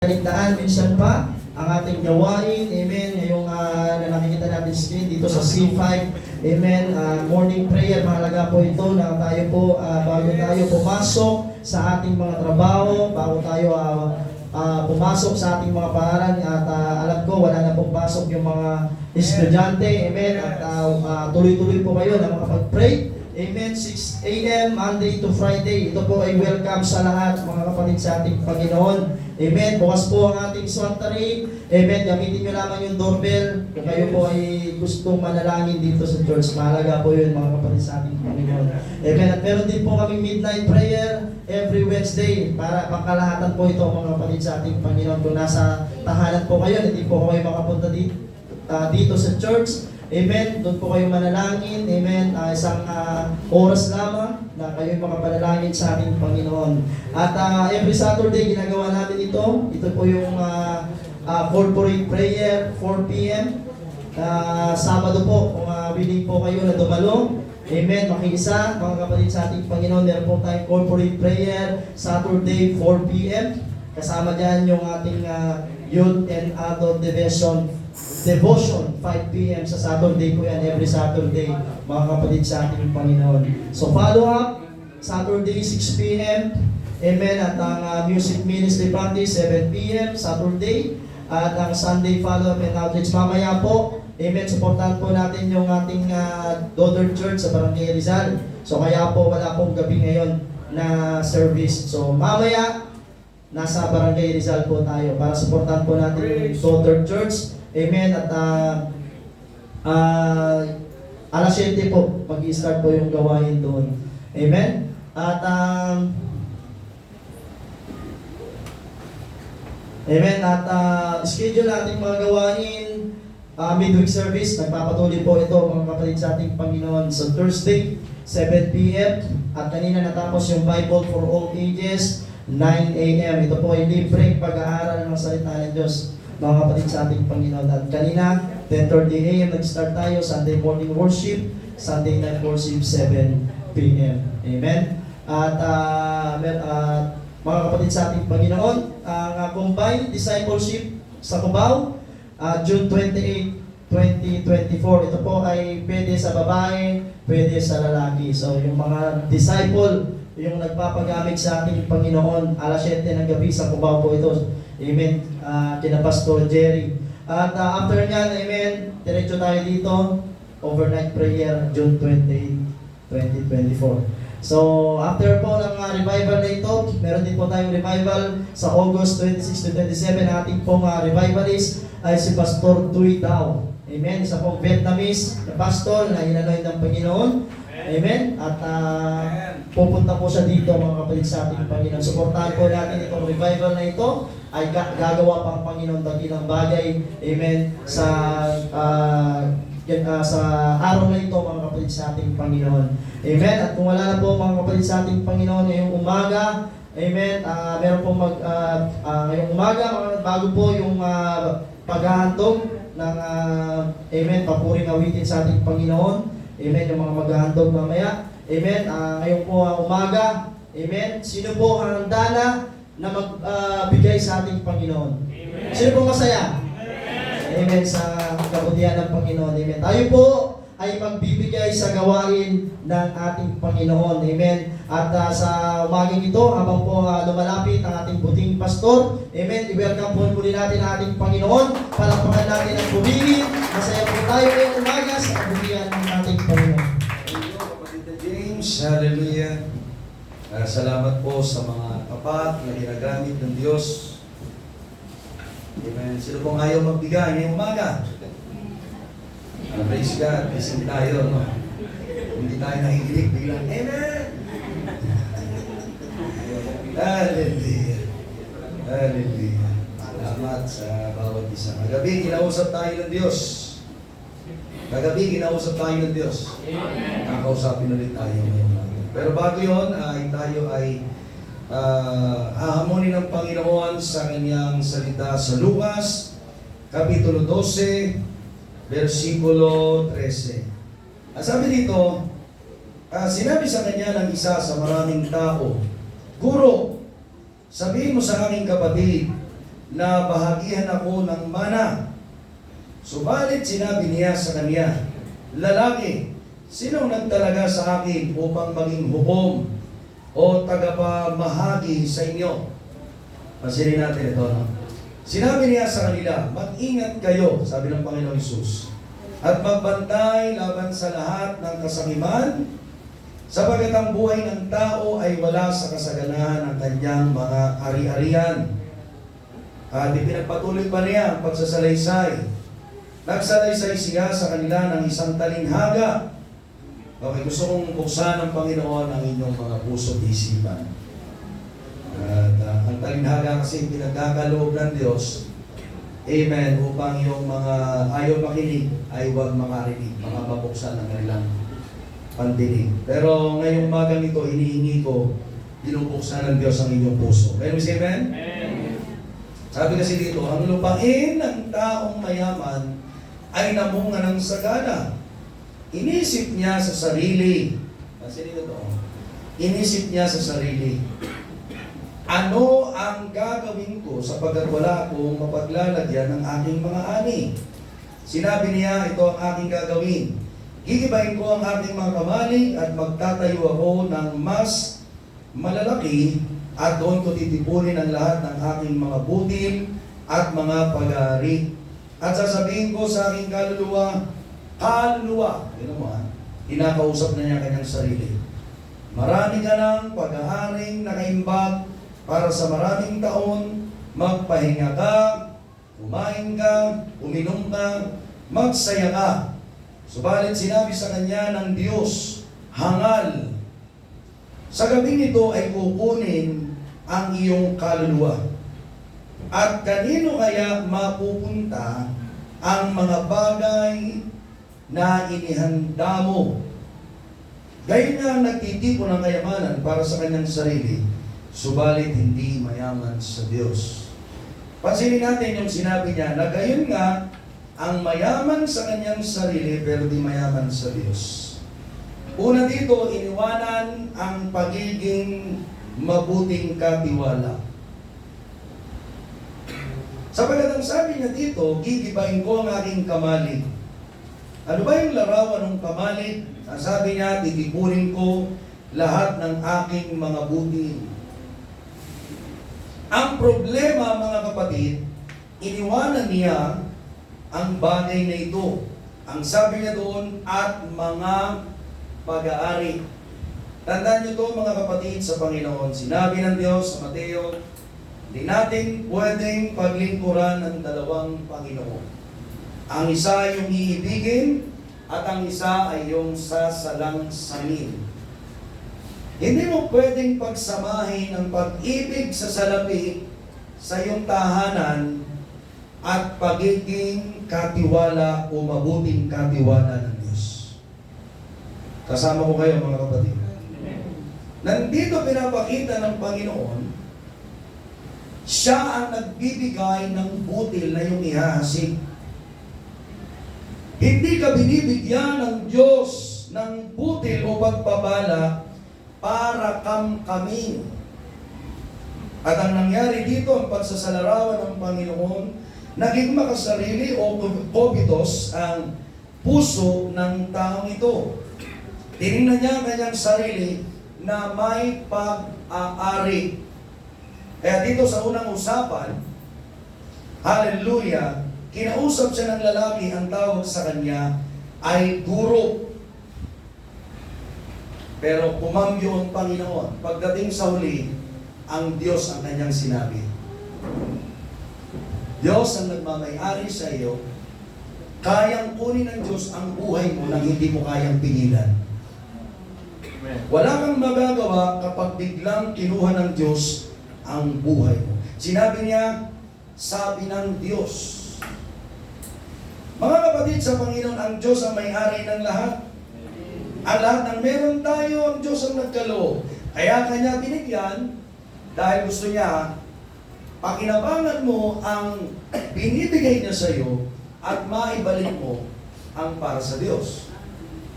Kaligtaan minsan pa ang ating gawain, amen, ngayong na nakikita natin screen dito sa C5, amen, morning prayer, mahalaga po ito na tayo po, bago tayo pumasok sa ating mga trabaho, bago tayo pumasok sa ating mga paaralan, at alam ko wala na pong pasok yung mga estudyante, amen, at tuloy-tuloy po kayo na makapag-pray. Amen. 6 a.m. Monday to Friday. Ito po ay welcome sa lahat, mga kapatid, sa ating Panginoon. Amen. Bukas po ang ating sanctuary. Amen. Gamitin nyo lamang yung doorbell kung kayo po ay gustong manalangin dito sa church. Mahalaga po yun, mga kapatid, sa ating Panginoon. Amen. At meron din po kami midnight prayer every Wednesday para pangkalahatan po ito, mga kapatid, sa ating Panginoon. Kung nasa tahanan po kayo, hindi po kayo makapunta dito sa church. Amen. Doon po kayo manalangin. Amen. Isang oras lamang na kayo makapanalangin sa ating Panginoon. At every Saturday, ginagawa natin ito. Ito po yung corporate prayer, 4 p.m. Sabado po, kung willing po kayo na dumalo. Amen. Makiisa, mga kapatid, sa ating Panginoon. Meron po tayong corporate prayer, Saturday, 4 p.m. Kasama dyan yung ating Youth and Adult Devotion, 5 p.m. sa Saturday po yan, every Saturday, mga kapatid, sa ating Panginoon. So follow up, Saturday 6 p.m. Amen. At ang music ministry practice 7 p.m. Saturday. At ang Sunday follow up and outreach mamaya po. Amen. Supportahan po natin yung ating daughter church sa Barangay Rizal. So kaya po wala pong gabi ngayon na service. So mamaya nasa Barangay Rizal po tayo para supportahan po natin yung daughter church. Amen. At alas 7 po, mag-i-start po yung gawain doon. Amen. At amen. At schedule natin mga gawain, midweek service, nagpapatuloy po ito, mga kapatid, sa ating Panginoon, sa Thursday, 7 p.m. At kanina natapos yung Bible for all ages, 9 a.m. Ito po ay libreng pag-aaral ng salita ng Diyos, mga kapatid, sa ating Panginoon. At kanina, 10:30 a.m. nag-start tayo, Sunday morning worship, Sunday night worship, 7 p.m. Amen. At mga kapatid, sa ating Panginoon, ang combined discipleship sa Cubao, June 28, 2024. Ito po ay pwede sa babae, pwede sa lalaki. So yung mga disciple, yung nagpapagamit sa ating Panginoon, alas 7 ng gabi sa Cubao po ito. Amen. Kina Pastor Jerry. At after nyan, amen, diretso tayo dito, overnight prayer, June 28, 2024. So, after po ng revival na ito, meron din po tayong revival sa August 26 to 27. Ating pong revivalist ay si Pastor Tui Dao. Amen. Isa pong Vietnamese na pastor na inanoy ng Panginoon. Amen. At pupunta po siya dito, mga kapatid, sa ating Panginoon. Suportahan po natin itong revival na ito. Ay gagawa pang Panginoon dakilang bagay. Amen. Sa araw na ito, mga kapatid, sa ating Panginoon. Amen. At kung wala na po, mga kapatid, sa ating Panginoon, ngayong umaga, amen, meron po ngayong umaga, bago po yung paghahandog ng amen, papuring awitin sa ating Panginoon. Amen, yung mga maghahandog mamaya. Amen, ngayong po umaga, amen, sino po ang handa na magbigay sa ating Panginoon? Amen. Sino po masaya? Amen, sa kabutihan ng Panginoon. Amen. Tayo po ay magbibigay sa gawain ng ating Panginoon. Amen. At sa umagang ito, habang po lumalapit ang ating buting pastor, amen, i-welcome po muli natin ang ating Panginoon. Palakpakan natin ang pumili. Masaya po tayo ngayong umaga sa kabutihan ng ating Panginoon. Kapatid James, hallelujah. Salamat po sa mga tapat na ginagamit ng Diyos. Amen. Sino pong ayaw magbigay ngayong umaga? Praise God. Listen tayo, no? Hindi tayo nakikinig biglang, amen! Hallelujah. Hallelujah. Salamat sa bawat isa. Kagabi, kinausap tayo ng Diyos. Kagabi, kinausap tayo ng Diyos. Kakausapin ulit tayo ngayong umaga. Pero bago yun, tayo ay hahamonin ng Panginoon sa kanyang salita sa Lucas, Kapitulo 12, versikulo 13. At sabi dito, sinabi sa kanya ng isa sa maraming tao, Guro, sabihin mo sa aking kapatid na bahagihan ako ng mana. Subalit sinabi niya sa kanya, lalaki, sino nagtalaga sa akin upang maging hukom o tagapamahagi sa inyo? Pansinin natin ito, no? Sinabi niya sa kanila, mag-ingat kayo, sabi ng Panginoong Hesus, at magbantay laban sa lahat ng kasakiman, sapagkat ang buhay ng tao ay wala sa kasaganahan ng kanyang mga ari-arian. At ipinagpatuloy pa niya ang pagsasalaysay. Nagsalaysay siya sa kanila ng isang talinghaga. Okay, gusto kong buksan ng Panginoon ang inyong mga puso at isipan. At ang talinghaga kasi pinagkakaloob ng Diyos, amen, upang yung mga ayaw makinig ay huwag makarinig, mga mabuksan ng kanilang pandinig. Pero ngayong umagang ito, inihingi ko, binubuksan ng Diyos ang inyong puso. Can we say amen? Amen. Sabi kasi dito, ang lupain ng taong mayaman ay namunga ng sagana. Inisip niya sa sarili. Kasi dito to, inisip niya sa sarili, ano ang gagawin ko sapagkat wala akong mapaglalagyan ng aking mga ani? Sinabi niya, ito ang aking gagawin. Gigibahin ko ang aking mga kamali at magtatayo ako ng mas malalaki at doon ko titipunin ang lahat ng aking mga butil at mga pag-aari. At sasabihin ko sa aking kaluluwa, kaluluwa, kinakausap na niya kanyang sarili. Marami ka ng pag-aaring nakaimbak para sa maraming taon, magpahinga ka, kumain ka, uminom ka, magsaya ka. Subalit sinabi sa kanya ng Diyos, hangal. Sa gabing ito ay kukunin ang iyong kaluluwa. At kanino kaya mapupunta ang mga bagay na inihanda mo? Gayon nga ang nagtitipon ng kayamanan para sa kanyang sarili, subalit hindi mayaman sa Diyos. Pansinin natin yung sinabi niya na gayon nga ang mayaman sa kanyang sarili pero di mayaman sa Diyos. Una dito, iniwanan ang pagiging mabuting katiwala. Sapagkat ang sabi niya dito, gigibahin ko ang aking kamali. Ano ba yung larawan ng kamali? Ang sabi niya, titipunin ko lahat ng aking mga butil. Ang problema, mga kapatid, iniwanan niya ang bagay na ito. Ang sabi niya doon, at mga pag-aari. Tandaan niyo to, mga kapatid, sa Panginoon. Sinabi ng Diyos sa Mateo, hindi natin pwedeng paglingkuran ng dalawang Panginoon. Ang isa ay yung iibigin, at ang isa ay yung sasalangsamin. Hindi mo pwedeng pagsamahin ang pag-ibig sa salapi sa iyong tahanan at pagiging katiwala o mabuting katiwala ng Diyos. Kasama ko kayo, mga kapatid. Nandito pinapakita ng Panginoon, siya ang nagbibigay ng butil na yung ihahasik. Hindi ka binibigyan ng Diyos ng butil o pagpabala para kamkaming. At ang nangyari dito, ang pagsasalarawan ng Panginoon, naging makasarili o kobitos ang puso ng taong ito. Tinignan niya ang kanyang sarili na may pag-aari. Kaya dito sa unang usapan, hallelujah, kinausap siya ng lalaki, ang tawag sa kanya ay guro. Pero kumambyo ang Panginoon. Pagdating sa huli, ang Diyos ang kanyang sinabi. Diyos ang nagmamay-ari sa iyo, kayang kunin ng Diyos ang buhay mo nang hindi mo kayang pigilan. Wala kang magagawa kapag biglang kinuha ng Diyos ang buhay mo. Sinabi niya, sabi ng Diyos. Mga kapatid, sa Panginoon, ang Diyos ang may-ari ng lahat. Ang lahat ng meron tayo, ang Diyos ang nagkaloob. Kaya kanya binigyan, dahil gusto niya, pakinabangan mo ang binibigay niya sa iyo at maibalik mo ang para sa Diyos.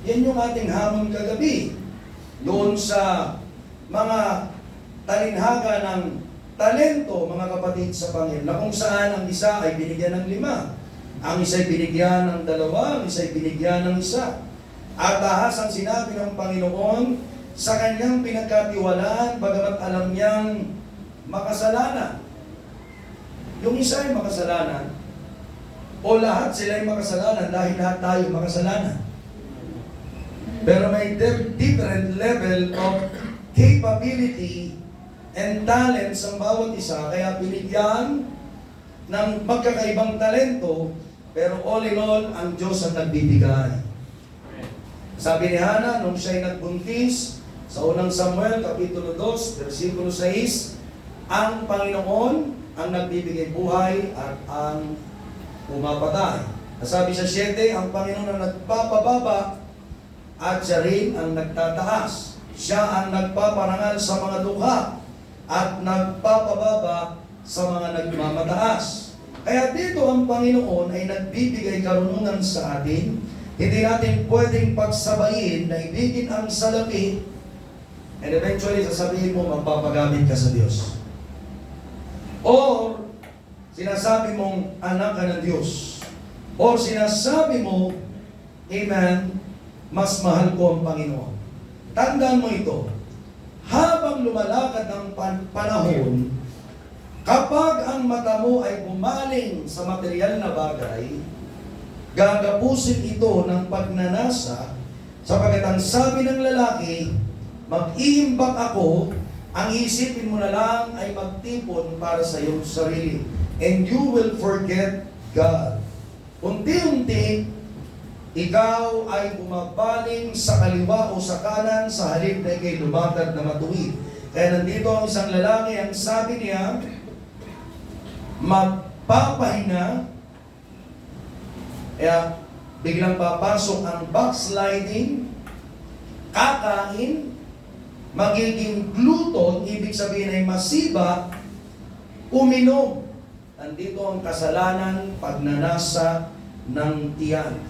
Yan yung ating hamon kagabi. Doon sa mga talinhaga ng talento, mga kapatid, sa Panginoon, na kung saan ang isa ay binigyan ng 5, ang isa ay binigyan ng 2, ang isa ay binigyan ng 1. At ahas ang sinabi ng Panginoon sa kanyang pinagkatiwalaan, bagamat alam niyang makasalanan. Yung isa ay makasalanan, o lahat sila ay makasalanan dahil lahat tayo makasalanan. Pero may different level of capability and talents ang bawat isa, kaya binigyan ng magkakaibang talento, pero all in all, ang Diyos ang nagbibigay. Sabi ni Hana, nung siya'y nagbuntis, sa unang Samuel, Kapitulo 2, versikulo 6, ang Panginoon ang nagbibigay buhay at ang pumapatay. Sabi sa 7, ang Panginoon ang nagpapababa at siya rin ang nagtataas. Siya ang nagpaparangal sa mga dukha at nagpapababa sa mga nagmamataas. Kaya dito ang Panginoon ay nagbibigay karunungan sa atin. Hindi natin pwedeng pagsabayin na ibigin ang salapi and eventually sasabihin mo magpapagamit ka sa Diyos. Or sinasabi mong anak ka ng Diyos. Or sinasabi mo, Amen, mas mahal ko ang Panginoon. Tandaan mo ito, habang lumalakad ang panahon, kapag ang mata mo ay bumaling sa material na bagay, gagapusin ito ng pagnanasa, sapagkat ang sabi ng lalaki, mag-iimbak ako, ang isipin mo na lang ay magtipon para sa iyong sarili. And you will forget God. Unti-unti, ikaw ay bumabaling sa kaliwa o sa kanan sa halip na ikay lumakad na matuwid. Kaya nandito ang isang lalaki, ang sabi niya, magpapahinga, kaya biglang papasok ang backsliding, kakain, magiging glutton, ibig sabihin ay masiba, uminom. Nandito ang kasalanan, pagnanasa ng tiyan.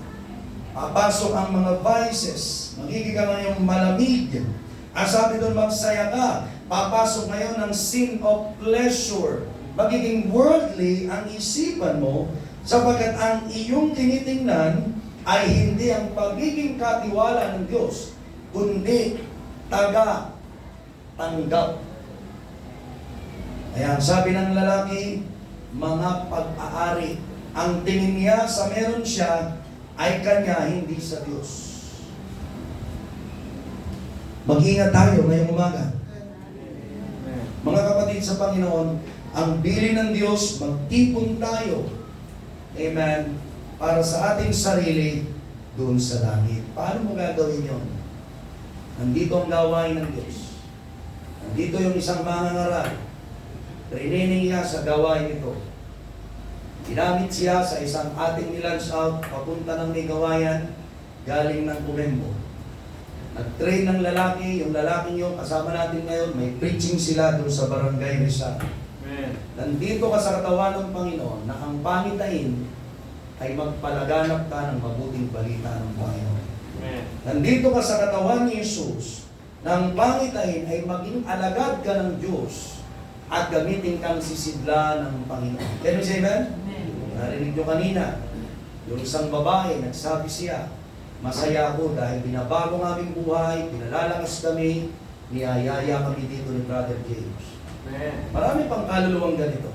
Papasok ang mga vices, magiging ka ngayong malamig. Ang sabi doon, magsaya ka. Papasok ngayon ang sin of pleasure. Magiging worldly ang isipan mo, sapagkat ang iyong tinitingnan ay hindi ang pagiging katiwala ng Diyos, kundi taga-tanggap. Kaya ang sabi ng lalaki, mga pag-aari. Ang tingin niya sa meron siya ay kanya, hindi sa Diyos. Mag-ingat tayo ngayong umaga. Mga kapatid sa Panginoon, ang bilin ng Diyos, magtipon tayo. Amen. Para sa ating sarili, doon sa langit. Paano mo gagawin yun? Nandito ang gawain ng Diyos. Nandito yung isang mangangaral. Training niya sa gawain ito. Ginamit siya sa isang ating nilunch out, papunta ng may gawayan, galing ng Kumembo. Nag-train ng lalaki, yung lalaking yung kasama natin ngayon, may preaching sila doon sa Barangay Rizal. Nandito ka sa katawan ng Panginoon na ang pangitain ay magpalaganap ka ng mabuting balita ng Panginoon. Nandito ka sa katawan ni Jesus na ang pangitain ay maging alagad ka ng Diyos at gamitin kang sisidla ng Panginoon. Can you say amen? Narinig nyo kanina, yung isang babae, nagsabi siya, masaya ako dahil binabago ng aming buhay, pinalalakas kami, niyayaya kami dito ni Brother James. Marami pang kaluluwang ganito.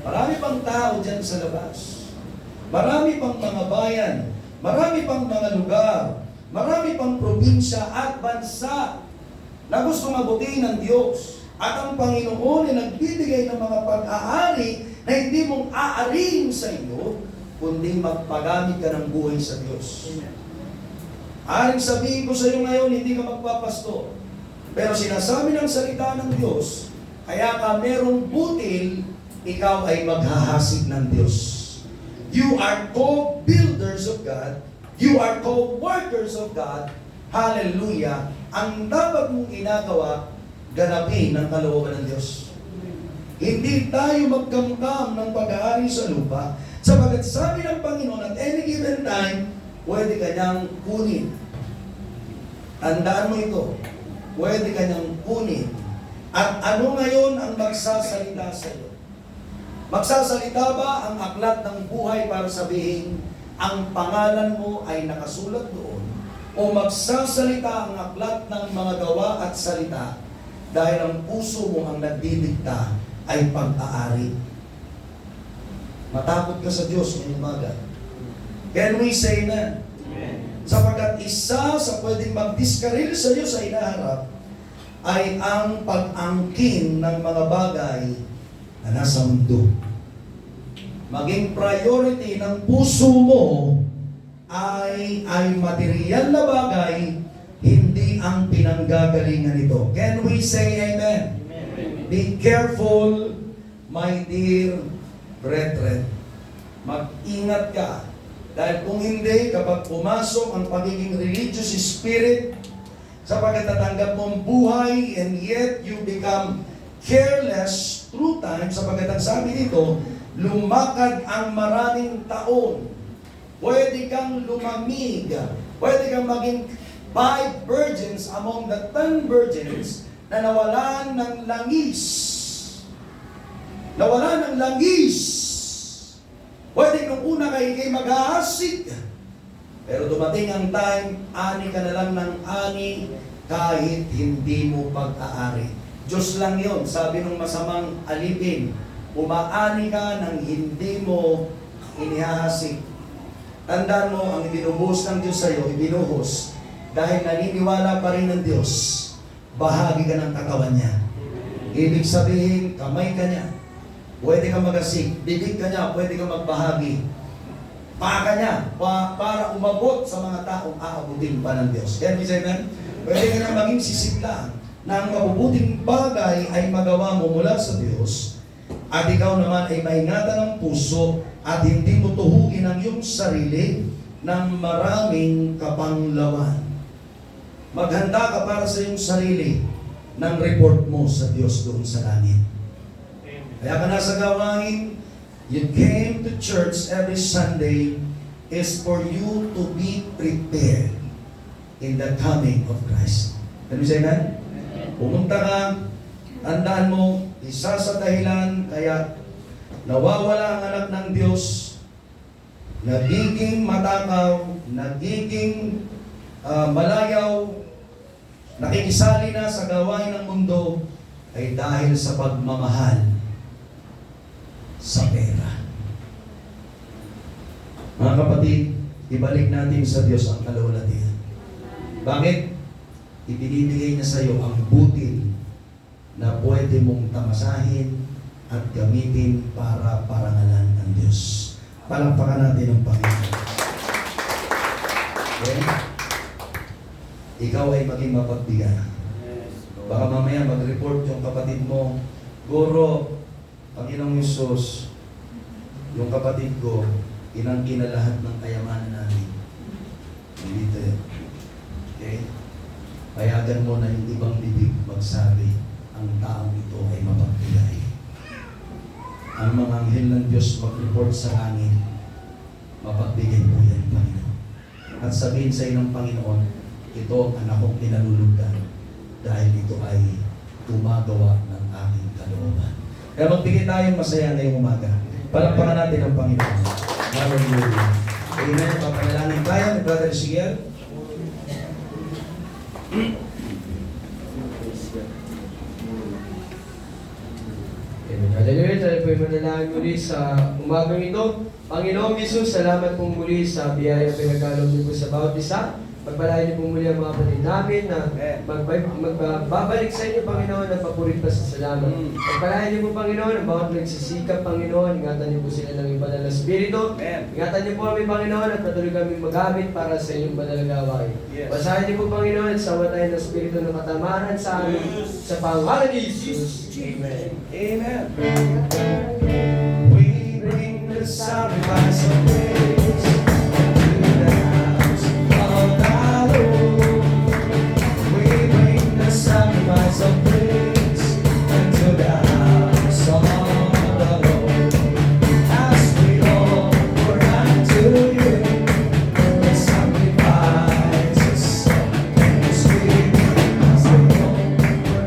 Marami pang tao dyan sa labas. Marami pang mga bayan. Marami pang mga lugar. Marami pang probinsya at bansa na gusto mabuti ng Diyos. At ang Panginoon ay nagbibigay ng mga pag-aari na hindi mong aarihin sa iyo, kundi magpagamit ka ng buhay sa Diyos. Aring sabihin ko sa iyo ngayon, hindi ka magpapasto. Pero sinasabi ng salita ng Diyos, kaya ka merong butil, ikaw ay maghahasik ng Diyos. You are co-builders of God. You are co-workers of God. Hallelujah. Ang dapat mong ginagawa, ganapin ng kalooban ng Diyos. Hindi tayo magkamkam ng pag-aari sa lupa, sapagkat sabi ng Panginoon at any given time, pwede kanyang kunin. Tandaan mo ito, pwede kanyang kunin. At ano ngayon ang magsasalita sa iyo? Magsasalita ba ang aklat ng buhay para sabihin ang pangalan mo ay nakasulat doon? O magsasalita ang aklat ng mga gawa at salita dahil ang puso mo ang nagdidikta ay pag-aari? Matakot ka sa Diyos ngayong umaga. Can we say na? Sapagkat isa sa pwedeng mag-diskaril sa iyo sa inaharap ay ang pag-angkin ng mga bagay na nasa mundo. Maging priority ng puso mo ay material na bagay, hindi ang pinanggagalingan nito. Can we say amen? Amen. Be careful, my dear brethren. Mag-ingat ka. Dahil kung hindi, kapag pumasok ang pagiging religious spirit, sapagkat natanggap mong buhay, and yet you become careless through time, sapagkat ang sabi dito, lumakad ang maraming taon. Pwede kang lumamig. Pwede kang maging 5 virgins among the 10 virgins na nawalan ng langis. Nawalan ng langis. Pwede nung una kay mag-aasig. Pero dumating ang time, ani ka na lang ng ani kahit hindi mo pag-aari. Diyos lang yon, sabi ng masamang alipin. Umaani ka nang hindi mo inihahasik. Tandaan mo, ang ibinubuhos ng Diyos sa iyo, ibinuhos dahil naniniwala pa rin ng Diyos, bahagi ka ng katawan niya. Ibig sabihin, kamay ka niya, pwede ka mag-asik. Bibig ka niya, pwede ka magbahagi. Paa ka niya, para umabot sa mga taong aabutin pa ng Diyos. Can we say amen? Pwede ka na maging sisigla na ang mabubuting bagay ay magawa mo mula sa Diyos, at ikaw naman ay maingatan ng puso at hindi mo tuhugin ang iyong sarili ng maraming kapanglawan. Maghanda ka para sa iyong sarili ng report mo sa Diyos doon sa langit. Kaya ka nasa gawain, you came to church every Sunday is for you to be prepared in the coming of Christ. Can we say that? Pumunta ka, tandaan mo, isa sa dahilan kaya nawawala ang anak ng Diyos, nagiging matakaw, nagiging malayaw, nakikisali na sa gawain ng mundo, ay dahil sa pagmamahal sa pera. Mga kapatid, ibalik natin sa Diyos ang kalawalatian. Bakit? Ibinibigay niya sa iyo ang butil na pwede mong tamasahin at gamitin para parangalan ng Diyos. Palakpakan natin ang Panginoon. Okay? Ikaw ay maging mapagbigay. Baka mamaya mag-report yung kapatid mo, Guro, Panginoong Hesus, yung kapatid ko, inangkin na lahat ng kayamanan namin. Nandito yun. Okay? Payagan mo na yung ibang bibig magsabi, ang taong ito ay mapagbigay. Ang mga anghel ng Diyos mag-report sa langit, mapagbigay po yan, Panginoon. At sabihin sa ng Panginoon, ito ang anak kong pinalulugdan dahil ito ay gumagawa ng aking kalooban. Kaya magbigay tayong masaya ngayong umaga. Palakpakan natin ang Panginoon. Hallelujah. Amen. Papanalangin tayo ni Brother Sigal. Hallelujah, tayo po'y manalangin muli sa umagang ito. Panginoong Hesus, salamat po muli sa biyaya pinagkaloob niyo po sa bawat isa. Pagpalain niyo po muli ang mga kapatid namin na magbabalik sa inyo, Panginoon, at papurit pa sa salamat. Pagpalain niyo po, Panginoon, ang bawat nagsisikap, Panginoon. Ingatan niyo po sila ng banal na Espiritu. Ingatan niyo po kami, Panginoon, at patuloy kami magamit para sa inyong banal na gawain. Basahin niyo po, Panginoon, at sawa tayo ng Espiritu ng katamaran sa amin. Sa pangalan ni Jesus. Amen. Amen. We bring the sacrifice of praise to the house of the Lord. We bring the sacrifice of praise into the house of the Lord. As we offer unto you the sacrifices of praise, we offer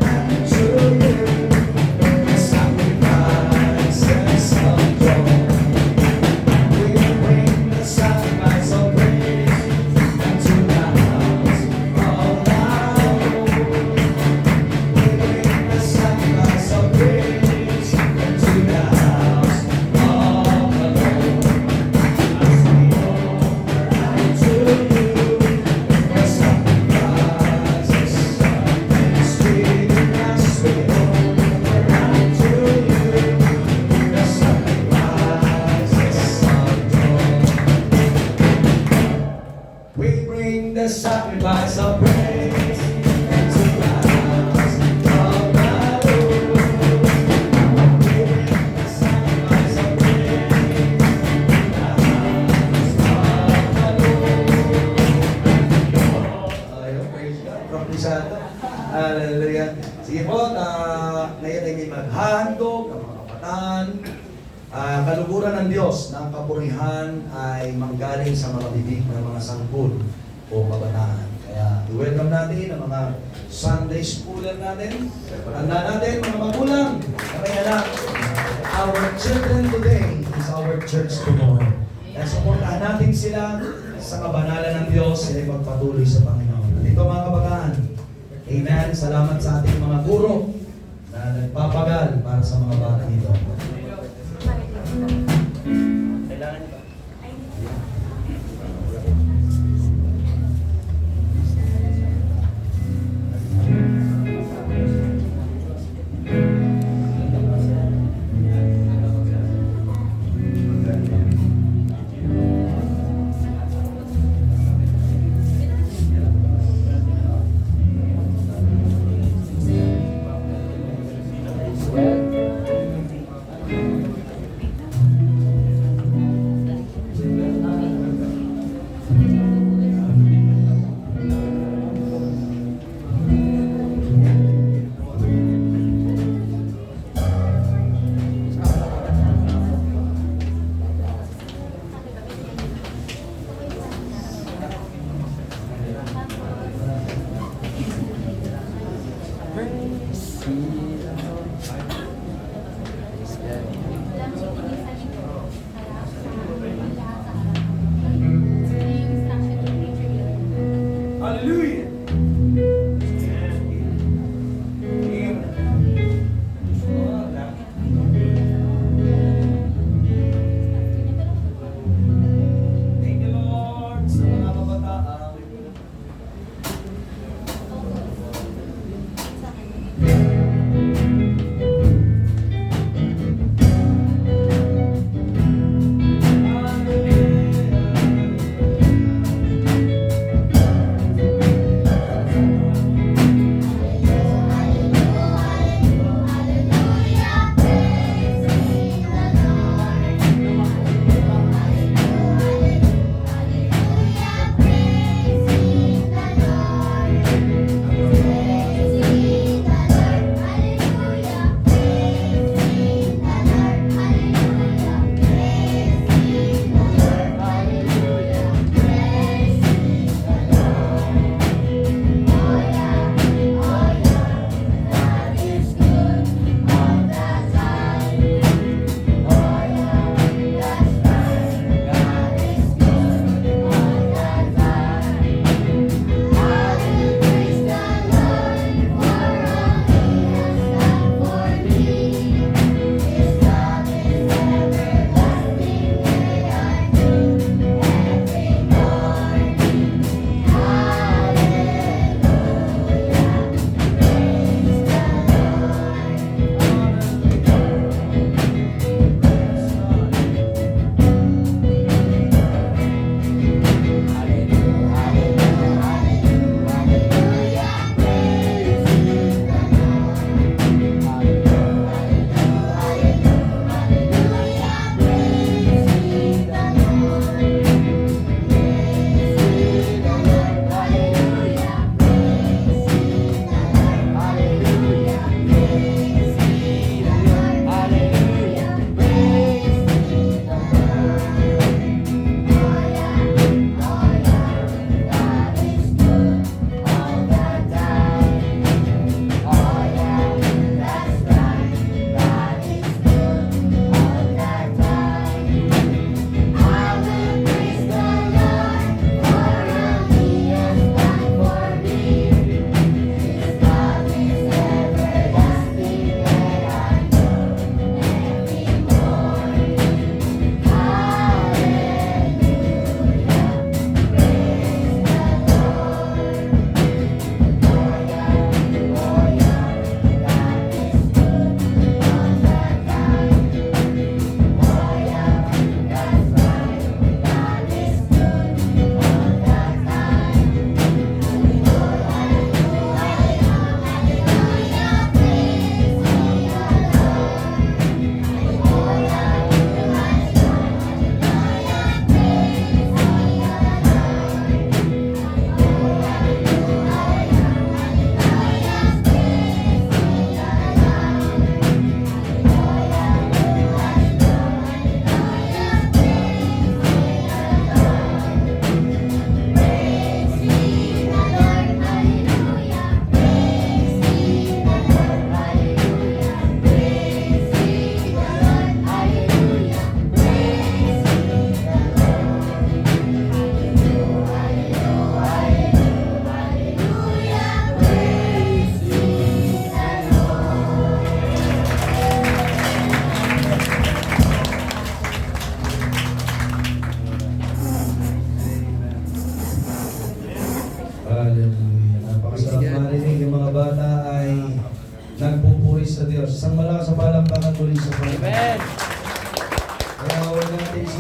unto you. a sacrifice of praise to the house of the Lord. Bring a sacrifice of praise to the house of the Lord. Ayaw, praise God. Proprisado. Hallelujah. Sige po, ngayon ay may maghandog ng mga kabataan. Kaluguran ng Diyos na ang kapurihan ay manggaling sa mga bibig ng mga sanggol o kabataan. Kaya i-welcome natin ang mga Sunday schooler natin. Tanda natin mga magulang, kaya anak, our children today is our church tomorrow. Kaya supportahan natin sila sa kabanalan ng Diyos, sila ay magpatuloy sa Panginoon. At ito mga kabataan, amen, salamat sa ating mga guro na nagpapagal para sa mga bata nito.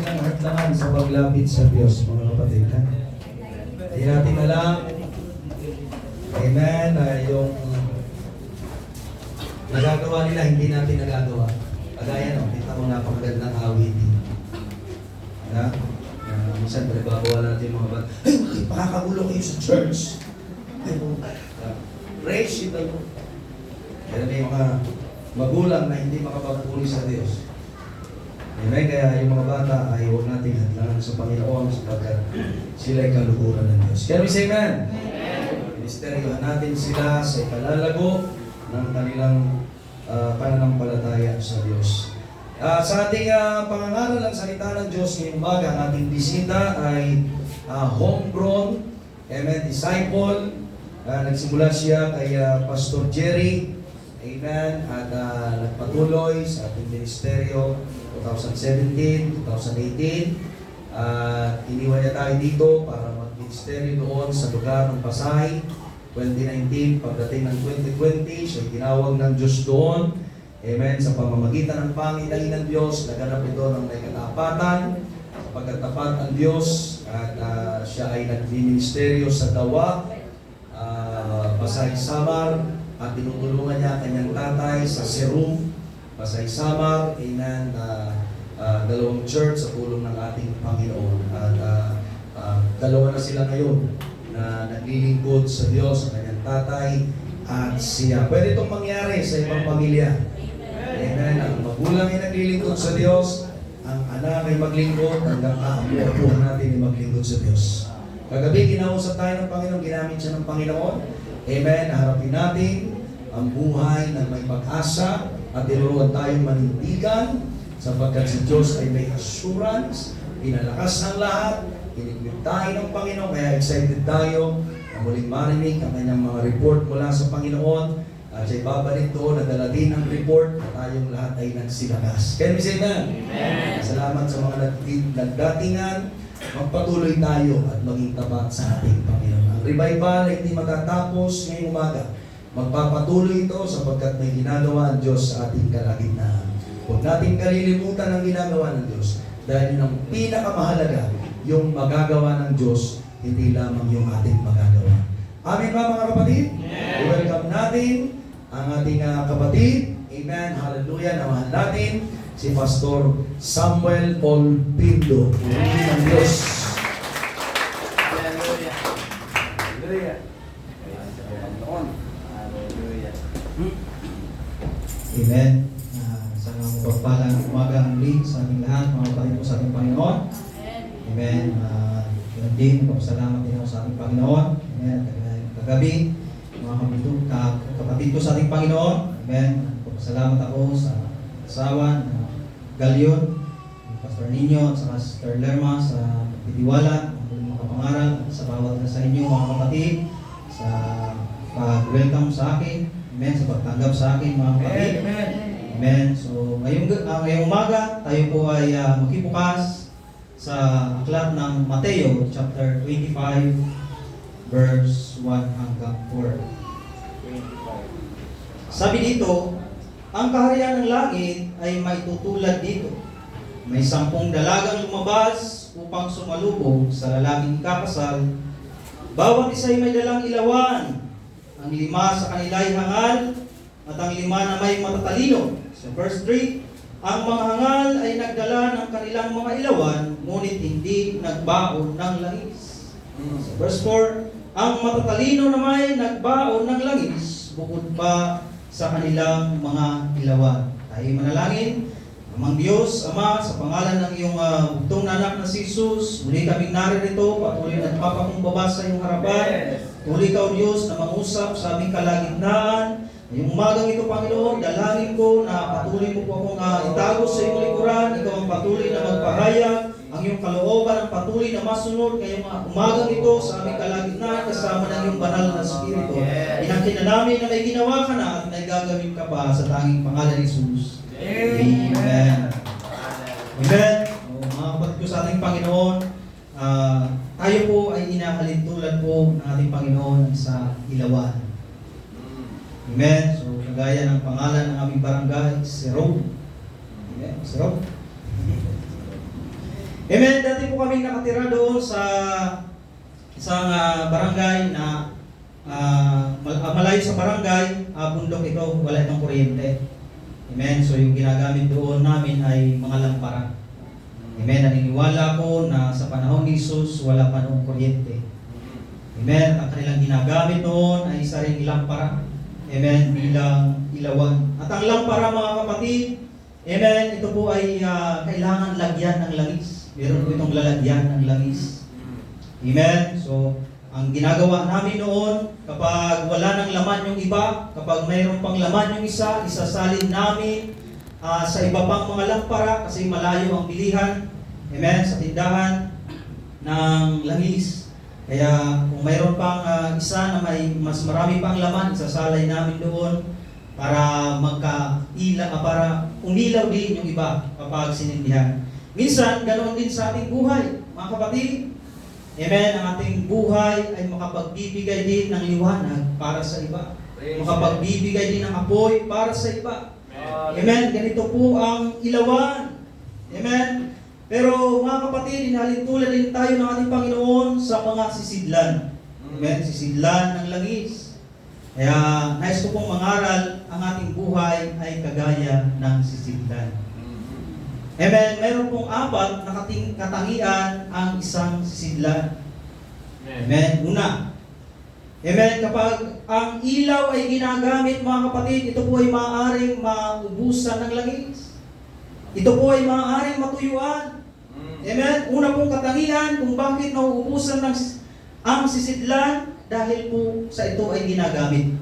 silang hadlangan sa paglapit sa Diyos, mga kapatid. Ha? Hindi natin alam, amen, yung nagagawa nila, hindi natin nagagawa. Kagaya no, kita mo napakagandang awitin. Ha? Minsan, pinababawa natin yung mga bata, ay, bakit makakagulo kayo sa church? Praise the Lord. Kaya may mga magulang na hindi makapagpuri sa Diyos. Amen. Kaya yung mga bata ay huwag nating hadlangan sa Panginoon sapagkat sila ay kaluhuran ng Diyos. Can we say amen? Ministeryohan natin sila sa ikalalago ng kanilang pananampalataya sa Diyos. Sa ating pangangaral ng salita ng Diyos ngayong umaga, ang ating bisita ay homegrown, amen, disciple. Nagsimula siya kay Pastor Jerry, amen, at nagpatuloy sa ating ministeryo 2017, 2018. Iniwan niya tayo dito para mag-ministeryo doon sa lugar ng Pasay. 2019, pagdating ng 2020, siya tinawag ng Diyos doon. Amen. Sa pamamagitan ng Panginoon ng Diyos, naganap ito ng may katapatan, sapagkat tapat ang Diyos, at siya ay nagministeryo sa Dawa, Pasay Samar, at tinutulungan niya kanyang tatay sa Serum, Pasay Samar, amen, dalawang church sa tulong ng ating Panginoon. At dalawa na sila ngayon na naglilingkod sa Diyos, ang kanyang tatay at siya. Pwede itong mangyari sa ibang pamilya. Amen. Ang magulang ay naglilingkod sa Diyos, ang anak ay maglingkod, hanggang apo-apuhan natin ay maglingkod sa Diyos. Kagabi, kinausap tayo ng Panginoon, ginamit siya ng Panginoon. Amen. Harapin natin ang buhay ng may pag-asa at tinuruan tayong manindigan sapagkat si Diyos ay may assurance, pinalakas ng lahat, inikmit tayo ng Panginoon, kaya excited tayo na muling marinig ang kanyang mga report mula sa Panginoon. At siya babalik doon, nadala din ang report na tayong lahat ay nagsilakas. Can we say that? Amen. Salamat sa mga nagdatingan. Magpatuloy tayo at maging tapat sa ating Panginoon. Ang revival ay hindi matatapos ngayong umaga. Magpapatuloy ito sapagkat may ginagawa ang Diyos sa ating kalagitnaan. Huwag natin kalilimutan ang ginagawa ng Diyos. Dahil yun ang pinakamahalaga, yung magagawa ng Diyos, hindi lamang yung ating magagawa. Amen ba mga kapatid? Yeah. Welcome natin ang ating kapatid. Amen. Hallelujah. Namahan natin si Pastor Samuel Paul Pindo. Purihin ng Diyos. Hallelujah. Hallelujah. Hallelujah. Amen. Sa mapagpalang umaga muli sa ating lahat, mga kapatid po sa ating Panginoon. Amen. Yun din, magpapasalamat din ako sa ating Panginoon. Amen. Kagabi, mga kapatid ko sa ating Panginoon. Amen. Magpapasalamat ako sa asawa na Galion, Pastor Nino, at sa Sister Lerma sa pagtitiwala, ang mga kapangaral sa bawat sa inyo mga kapatid, sa pag-welcome sa akin. Amen. Sa pagtanggap sa akin mga kapatid. Amen. Amen. So, ngayong umaga, tayo po ay makibukas sa aklat ng Mateo, chapter 25, verse 1 hanggang 4. Sabi dito, ang kaharian ng langit ay may tutulad dito. May 10 dalagang lumabas upang sumalubong sa lalaking kakasal. Bawat isa ay may dalang ilawan. Ang 5 sa kanila ay hangal, at ang 5 na may matatalino. Sa verse 3, ang mga hangal ay nagdala ng kanilang mga ilawan, ngunit hindi nagbaon ng langis. Sa verse 4, ang matatalino naman ay nagbaon ng langis, bukod pa sa kanilang mga ilawan. Tayo manalangin. Amang Diyos, Ama, sa pangalan ng iyong bugtong na anak na si Jesus, muli kaming naririto, patuloy nagpapakumbaba sa iyong harapan. Muli ka, O Diyos, na mangusap sa aming kalagitnaan. Ngayong umagang ito, Panginoon, dalangin ko na patuloy mo po akong itago sa iyong likuran. Ikaw ang patuloy na magpahayag, ang iyong kalooban ang patuloy na masunod ngayong umagang ito sa aming kalagitnaan kasama ng iyong banal na Espiritu. Inangkin na namin na may ginawa ka na at may gagawin ka pa sa tanging pangalan ni Jesus. Amen. Amen. Mga kapatid ko sa ating Panginoon, tayo po ay inahalin tulad po ng ating Panginoon sa ilawan. Amen. So, kagaya ng pangalan ng aming barangay, Serum. Amen. Serum. Amen. Dati po kaming nakatira doon sa isang barangay na malayo sa barangay, bundok ito, wala itong kuryente. Amen. So yung ginagamit doon namin ay mga lampara. Amen. Naniniwala ko na sa panahon ni Jesus, wala pa noong kuryente. Amen. Ang kanilang ginagamit noon ay isa ring lampara. Amen. Bilang ilawan. At ang lampara, mga kapatid, amen, ito po ay kailangan lagyan ng langis. Meron po itong lalagyan ng langis. Amen. So, ang ginagawa namin noon, kapag wala ng laman yung iba, kapag mayroon pang laman yung isa, isasalin namin sa iba pang mga lampara kasi malayo ang bilihan. Amen. Sa tindahan ng langis. Kaya kung mayroon pang isa na may mas marami pang laman, isasalay namin doon para para umilaw din yung iba kapag sinindihan. Minsan, ganoon din sa ating buhay, mga kapatid. Amen, ang ating buhay ay makapagbibigay din ng liwanag para sa iba. Makapagbibigay din ng apoy para sa iba. Amen, ganito po ang ilawan. Amen. Pero mga kapatid, inalintulan din tayo ng ating Panginoon sa mga sisidlan. Amen, sisidlan ng langis. Kaya nais ko pong mangaral, ang ating buhay ay kagaya ng sisidlan. Amen. Mayroon pong apat na katangian ang isang sisidlan. Amen. Una. Amen. Kapag ang ilaw ay ginagamit, mga kapatid, ito po ay maaaring maubusan ng langis. Ito po ay maaaring matuyuan. Amen. Una pong katangian kung bakit nauubusan ang sisidlan dahil po sa ito ay ginagamit.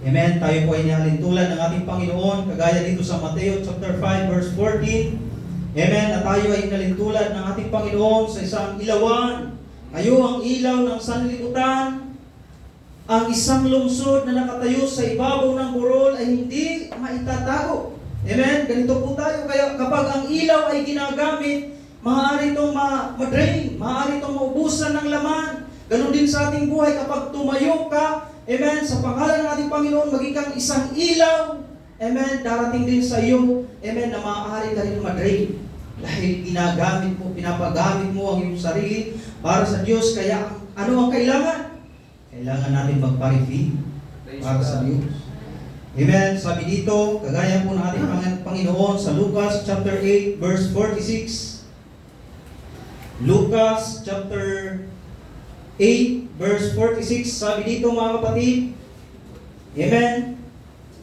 Amen. Tayo po ay nihalintulan ng ating Panginoon kagaya dito sa Mateo chapter 5 verse 14. Amen. Na tayo ay nalintulan ng ating Panginoon sa isang ilawan. Kayo ang ilaw ng sanlibutan. Ang isang lungsod na nakatayo sa ibabaw ng burol ay hindi maitatago. Amen. Ganito po tayo. Kaya kapag ang ilaw ay ginagamit, maaari itong ma-drain, maaari itong maubusan ng laman. Ganon din sa ating buhay kapag tumayo ka, amen, sa pangalan ng ating Panginoon, maging kang isang ilaw, amen, darating din sa iyo, amen, na maaari ka rin ma-drain. Dahil ginagamit mo, pinapagamit mo ang iyong sarili para sa Diyos. Kaya ano ang kailangan? Kailangan natin magpa-refill para sa Diyos. Amen. Sabi dito, kagaya po ng ating Panginoon sa Lucas chapter 8 verse 46. Lucas chapter 8 verse 46, sabi dito mga kapatid, amen,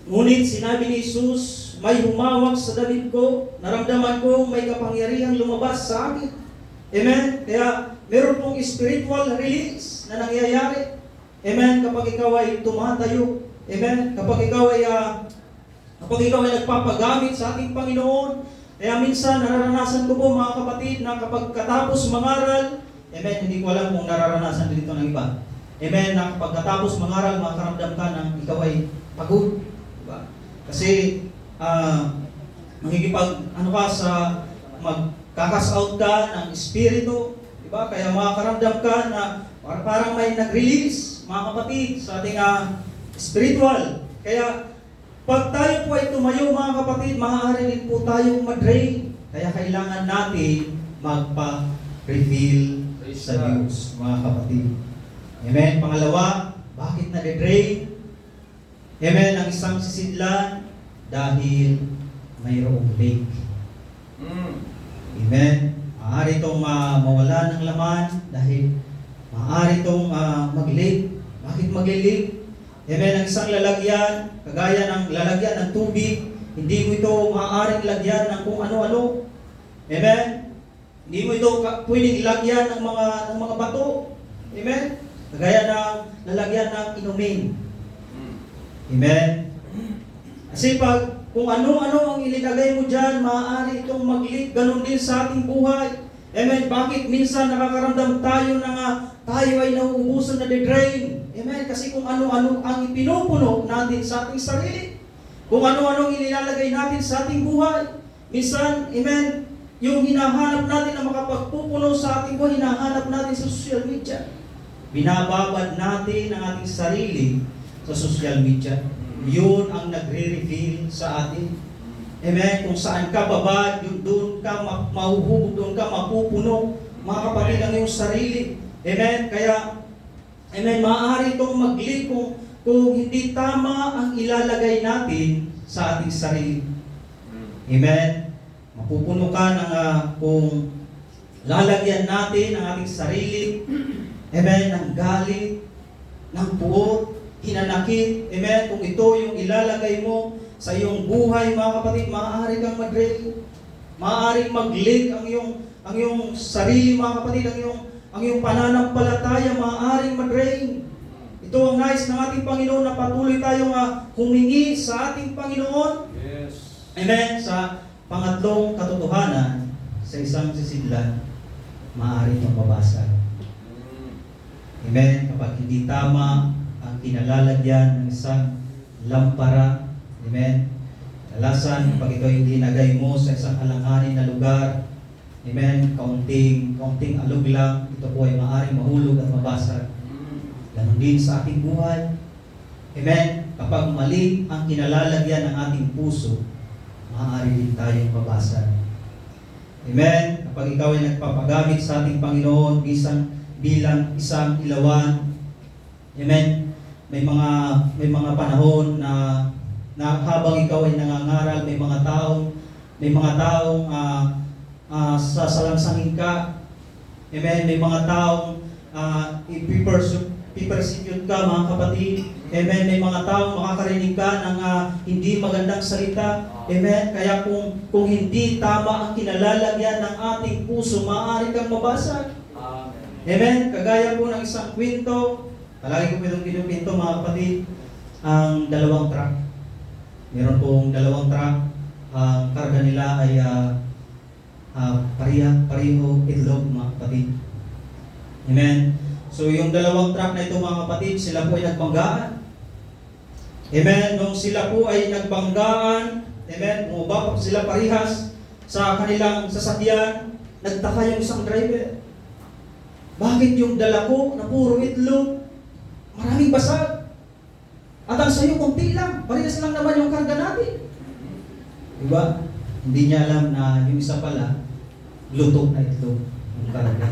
ngunit sinabi ni Jesus, may humawak sa damit ko, naramdaman ko may kapangyarihang lumabas sa akin. Amen. Kaya meron pong spiritual release na nangyayari. Amen. Kapag ikaw ay tumatayo. Amen. Kapag ikaw ay nagpapagamit sa ating Panginoon. Kaya minsan nararanasan ko po mga kapatid na kapag katapos mangaral, amen, hindi ko alam kung nararanasan dito ng iba. Amen, na kapag katapos mangaral, makaramdam ka ng ikaw ay pagod. Diba? Kasi magkakas out ka ng espiritu, diba? Kaya makakaramdam ka na parang may nag-release, mga kapatid, sa ating spiritual. Kaya pag tayo po ay tumayo, mga kapatid, maaari din po tayong ma-drain. Kaya kailangan natin magpa-refill sa Diyos, mga kapatid. Amen. Pangalawa, bakit na-drain? Amen. Ang isang sisidlan dahil mayroong leak. Amen. Maaari itong mawala ng laman dahil maaari itong mag-leak. Bakit mag-leak? Amen. Ang isang lalagyan, kagaya ng lalagyan ng tubig, hindi mo ito maaaring lagyan ng kung ano-ano. Amen. Hindi mo ito pwedeng ilagyan ng mga bato. Amen. Kagaya ng lalagyan ng inumin. Amen. Kasi kung ano-ano ang ilagay mo dyan, maaari itong mag-leak. Ganon din sa ating buhay. Amen. Bakit minsan nakakaramdam tayo na tayo ay nauubusan na de-drain? Amen. Kasi kung ano-ano ang ipinupuno natin sa ating sarili. Kung ano-ano ang inilalagay natin sa ating buhay. Minsan, amen, yung hinahanap natin na makapagpupuno sa ating buhay, hinahanap natin sa social media. Binababad natin ang ating sarili sa social media. Yun ang nagre-reveal sa atin. Amen. Kung saan ka babad, doon ka mahuhubog, doon ka mapupuno. Mga kapatid, ang iyong sarili. Amen. Kaya, amen, maaari itong mag-leak kung hindi tama ang ilalagay natin sa ating sarili. Amen. Mapupuno ka ng kung lalagyan natin ang ating sarili, amen, ng galit, ng puot, hinanakit, amen. Kung ito yung ilalagay mo sa iyong buhay, mga kapatid, maaari kang mag-drain. Maaaring mag-leak ang iyong sarili, mga kapatid, ang iyong pananampalataya, maaaring mag-drain. Ito ang nais ng ating Panginoon na patuloy tayong humingi sa ating Panginoon. Yes. Amen. Sa pangatlong katotohanan, sa isang sisidlan, maaari itong mabasag. Amen. Kapag hindi tama ang kinalalagyan ng isang lampara, amen. Kalasan, kapag ito hindi nagay mo sa isang alanganin na lugar, amen, kaunting alog lang, ito po ay maaaring mahulog at mabasag. Ganon din sa ating buhay. Amen. Kapag mali ang kinalalagyan ng ating puso, maaari din tayong mabasag. Amen. Kapag ikaw ay nagpapagamit sa ating Panginoon bilang isang ilawan, amen. May mga panahon na habang ikaw ay nangangaral, may mga taong sasalangsangin ka. Amen. May mga taong ipersecute ka, mga kapatid. Amen. May mga taong makakarinig ka ng hindi magandang salita. Amen. Kaya kung hindi tama ang kinalalagyan ng ating puso, maaari kang mabasag. Amen. Kagaya po ng isang kwento, palagi ko itong kinukwento, mga kapatid, ang dalawang truck. Meron pong dalawang truck. Ang karga nila ay pareho itlog, mga kapatid. Amen. So yung dalawang truck na ito, mga kapatid, sila po ay nagbanggaan. Amen. Nung sila po ay nagbanggaan, amen, bumaba sila parehas sa kanilang sasakyan, nagtaka yung isang driver. Bakit yung dala ko na puro itlog, maraming basag? At ang sayo, kunti lang. Parehas lang naman yung karga natin. Diba? Hindi niya alam na yung isa pala, luto na itlog yung karga.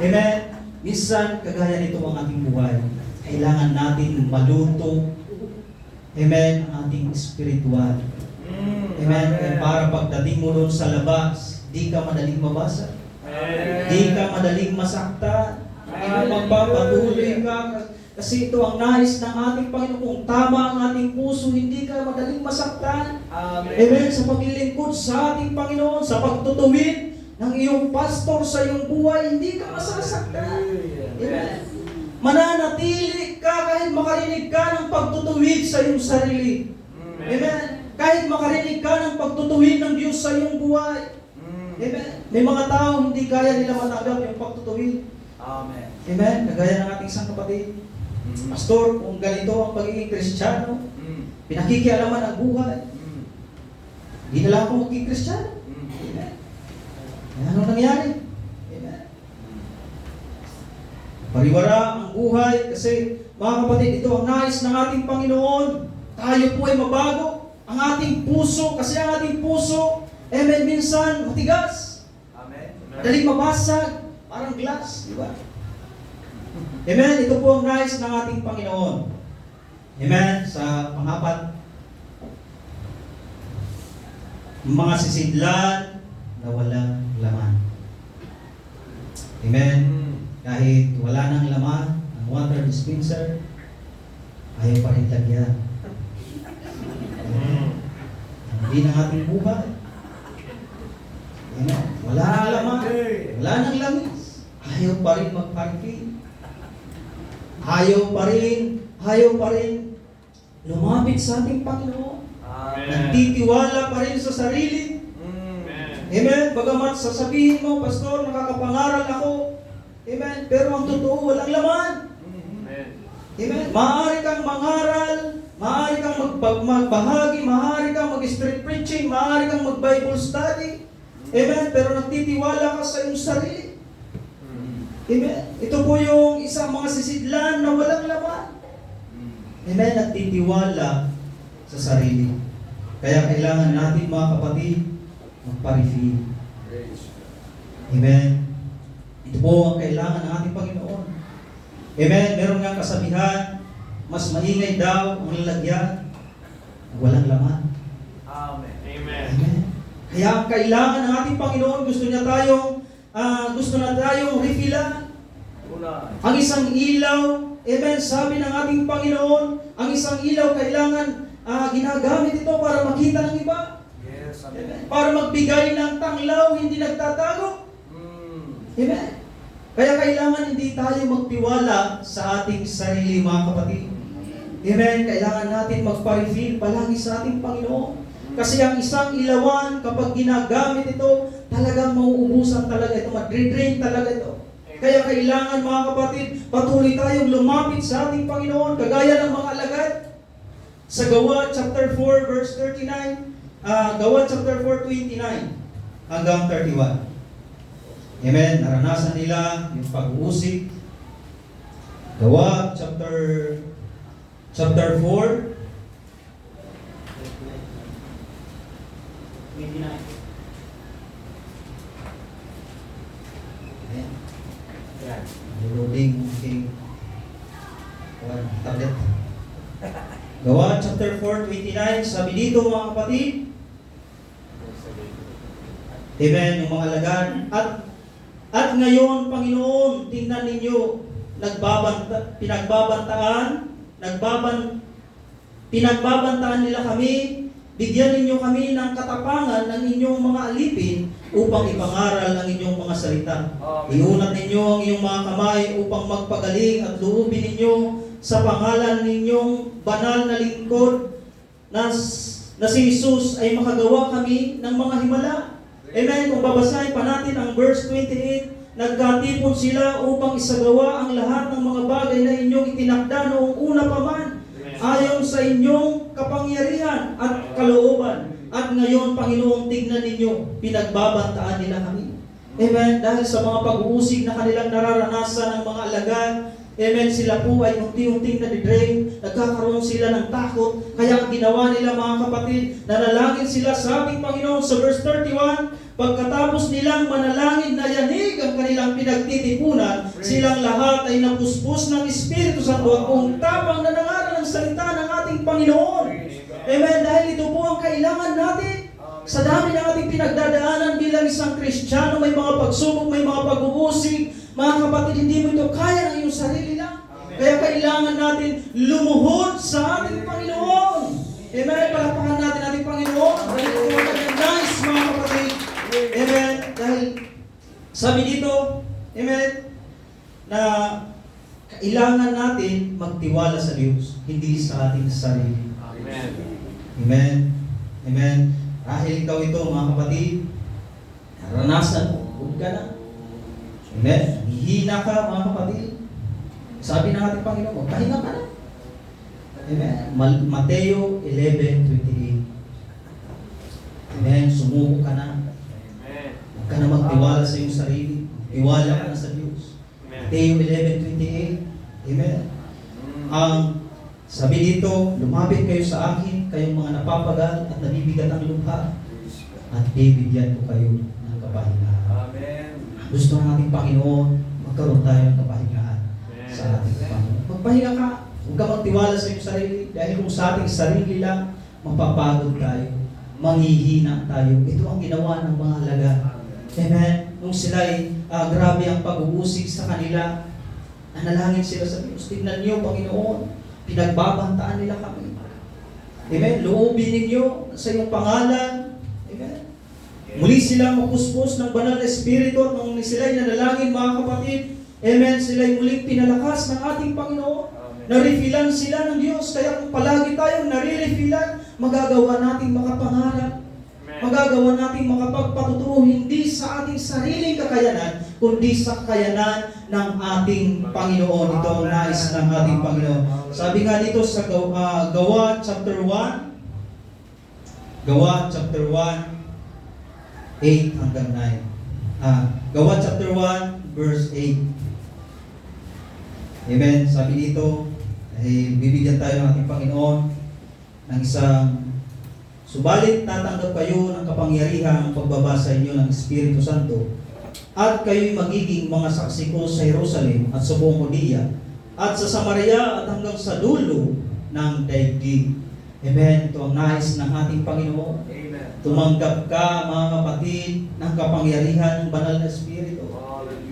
Amen. Minsan, kagaya nito ang ating buhay. Kailangan natin maluto. Amen. Ang ating spiritual. Amen. Para pagdating mo doon sa labas, di ka madaling mabasa. Di ka madaling masaktan. Magpapatuloy ka. Kasi ito ang nais ng ating Panginoon. Kung tama ang ating puso, hindi ka madaling masaktan. Amen. Sa paglilingkod sa ating Panginoon, sa pagtutuwid ng iyong pastor sa iyong buhay, hindi ka masasaktan. Amen. Mananatili ka kahit makarinig ka ng pagtutuwid sa iyong sarili. Amen. Kahit makarinig ka ng pagtutuwid ng Diyos sa iyong buhay. Amen. May mga tao hindi kaya nila matanggap yung pagtutuwid. Amen. Amen. Kagaya ng ating isang kapatid. Pastor, kung ganito ang pagiging Kristiyano, pinakikialaman ang buhay, hindi na lang ako magiging Kristiyano. Amen. Ano nangyari? Amen. Pariwara ang buhay kasi, mga kapatid, ito ang nais ng ating Panginoon. Tayo po ay mabago. Ang ating puso, kasi ang ating puso, amen, minsan matigas. Amen. Madaling mabasag, parang glass, di ba? Amen, ito po ang nais ng ating Panginoon. Amen, sa pang-apat, mga sisidlan na walang laman. Amen. Kahit wala nang laman, ang water dispenser, ayaw pa rin lagyan. Hindi ng ating buhay. Amen. Wala nang laman, wala nang lamis. Ayaw pa rin mag-parking. Ayaw pa rin lumapit sa ating Panginoon. Nagtitiwala pa rin sa sarili. Amen. Bagamat sasabihin mo, Pastor, nakakapangaral ako. Amen. Pero ang totoo, walang laman. Amen. Maaari kang mangaral, maaari kang magbahagi, maaari kang mag-street preaching, maaari kang mag-Bible study. Amen. Pero nagtitiwala ka sa iyong sarili. Amen. Ito po yung isang mga sisidlan na walang laman. Amen. Nagtitiwala sa sarili. Kaya kailangan natin mga kapatid, magpa-refill. Amen. Ito po ang kailangan ng ating Panginoon. Amen. Meron nga kasabihan, mas maingay daw ang lalagyan, walang laman. Amen. Amen. Kaya ang kailangan ng ating Panginoon, gusto na tayong refillan. Ang isang ilaw, amen, sabi ng ating Panginoon, ang isang ilaw kailangan ginagamit ito para makita ng iba. Yes, Amen. Para magbigay ng tanglaw, hindi nagtatago. Amen. Kaya kailangan hindi tayo magtiwala sa ating sarili, mga kapatid. Amen. Kailangan natin magpa-refill palagi sa ating Panginoon. Kasi ang isang ilawan, kapag ginagamit ito, talagang mauubusan talaga ito, madre-drain talaga ito. Kaya kailangan, mga kapatid, patuloy tayong lumapit sa ating Panginoon, kagaya ng mga alagad. Sa Gawa chapter 4 verse 39, Gawa chapter 4, 29 hanggang 31. Amen. Naranasan nila yung pag-uusig. Gawa chapter 4 29. Ayan. Loading aking tablet. Gawa chapter 4, 29. Sabi dito, mga kapatid, amen, yung mga alagad. At ngayon, Panginoon, tingnan ninyo, pinagbabantaan nila kami, bigyan ninyo kami ng katapangan ng inyong mga alipin upang ipangaral ang inyong mga salita. Iunat ninyo ang inyong mga kamay upang magpagaling at luubin ninyo sa pangalan ninyong banal na lingkod na si Jesus ay makagawa kami ng mga himala. Amen. Kung babasahin pa natin ang verse 28, nagkatipon sila upang isagawa ang lahat ng mga bagay na inyong itinakda noong una pa man, ayon sa inyong kapangyarihan at kalooban. At ngayon, Panginoon, tignan ninyo, pinagbabantaan nila kami. Amen. Dahil sa mga pag-uusig na kanilang nararanasan ng mga alagad, amen, sila po ay unti-unting nadidrain, nagkakaroon sila ng takot. Kaya ang ginawa nila, mga kapatid, nanalangin sila sa ating Panginoon sa verse 31, pagkatapos nilang manalangin na yanig ang kanilang pinagtitipunan, silang lahat ay napuspos ng Espiritu Santo at kung tapang na nangaral ng salita ng ating Panginoon. Amen. Dahil ito po ang kailangan natin. Sa dami ng ating pinagdadaanan bilang isang Kristiyano, may mga pagsubok, may mga pag-uusig. Mga kapatid, hindi mo ito kaya ng iyong sarili lang. Kaya kailangan natin lumuhod sa ating Panginoon. Amen. Palapakan natin ating Panginoon. Dahil ito ang kanyang nice, mga kapatid. Amen. Dahil sabi dito, amen, na kailangan natin magtiwala sa Diyos, hindi sa ating sarili. Amen. Amen. Amen. Dahil ikaw ito, mga kapatid, naranasan mo, huwag ka na. Amen. Hihina ka, mga kapatid. Sabi ng ating Panginoon, pahinga ka na. Amen. Mateo 11:28. Amen. Sumuko ka na. Huwag ka na magtiwala sa iyong sarili. Tiwala ka na sa Diyos. Mateo 11:28. Amen. Ang sabi dito, lumapit kayo sa akin, kayong mga napapagal at nabibigat ang lubha, at bibigyan ko kayo ng kapahingahan. Amen. Gusto ng ating Panginoon, magkaroon tayo ng kapahingahan sa ating Panginoon. Magpahinga ka, huwag ka magtiwala sa iyong sarili, dahil kung sa ating sarili lang, mapapagod tayo, manghihina tayo. Ito ang ginawa ng mga alagad. Amen. Nung sila'y grabe ang pag-uusig sa kanila, nanalangin sila sa Diyos. Tignan niyo, Panginoon, pinagbabantaan nila kami. Amen. Loobin ninyo sa iyong pangalan. Amen. Muli silang mapuspos ng banal na Espiritu at nung sila'y nanalangin, mga kapatid, amen, sila'y muling pinalakas ng ating Panginoon. Narifilan sila ng Diyos. Kaya kung palagi tayong naririfilan, magagawa nating makapangarap. Magagawa nating makapagpatutuo hindi sa ating sariling kakayanan, kundi sa kakayanan ng ating Panginoon. Ito ang nais ng ating Panginoon. Sabi nga dito sa Gawa chapter 1, Gawa chapter 1, 8 hanggang 9. Gawa chapter 1, verse 8. Amen. Sabi dito, bibigyan tayo ng ating Panginoon ng isang Subalit tatanggap kayo ng kapangyarihan ng pagbaba sa inyo ng Espiritu Santo at kayo'y magiging mga saksi ko sa Jerusalem at sa buong Judea at sa Samaria at hanggang sa dulo ng daigdig. Amen. Ito ang nais ng ating Panginoon. Amen. Tumanggap ka, mga kapatid, ng kapangyarihan ng banal na Espiritu.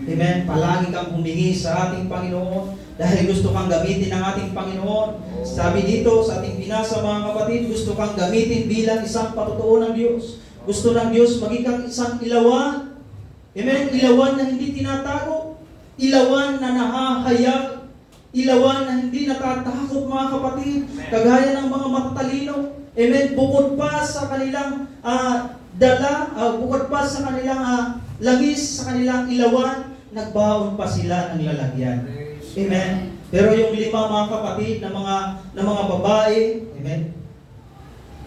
Amen. Palagi kang humingi sa ating Panginoon dahil gusto kang gamitin ng ating Panginoon. Sabi dito sa ating binasa, mga kapatid, gusto kang gamitin bilang isang patotoo ng Diyos. Gusto ng Diyos maging kang isang ilawan. Amen. Ilawan na hindi tinatago. Ilawan na nahahayag. Ilawan na hindi natatakot, mga kapatid. Kagaya ng mga matatalino. Amen. Bukod pa sa kanilang bukod pa sa kanilang langis, sa kanilang ilawan, nagbaon pa sila ng lalagyan. Amen. Pero yung 5, mga kapatid, na mga babae, amen.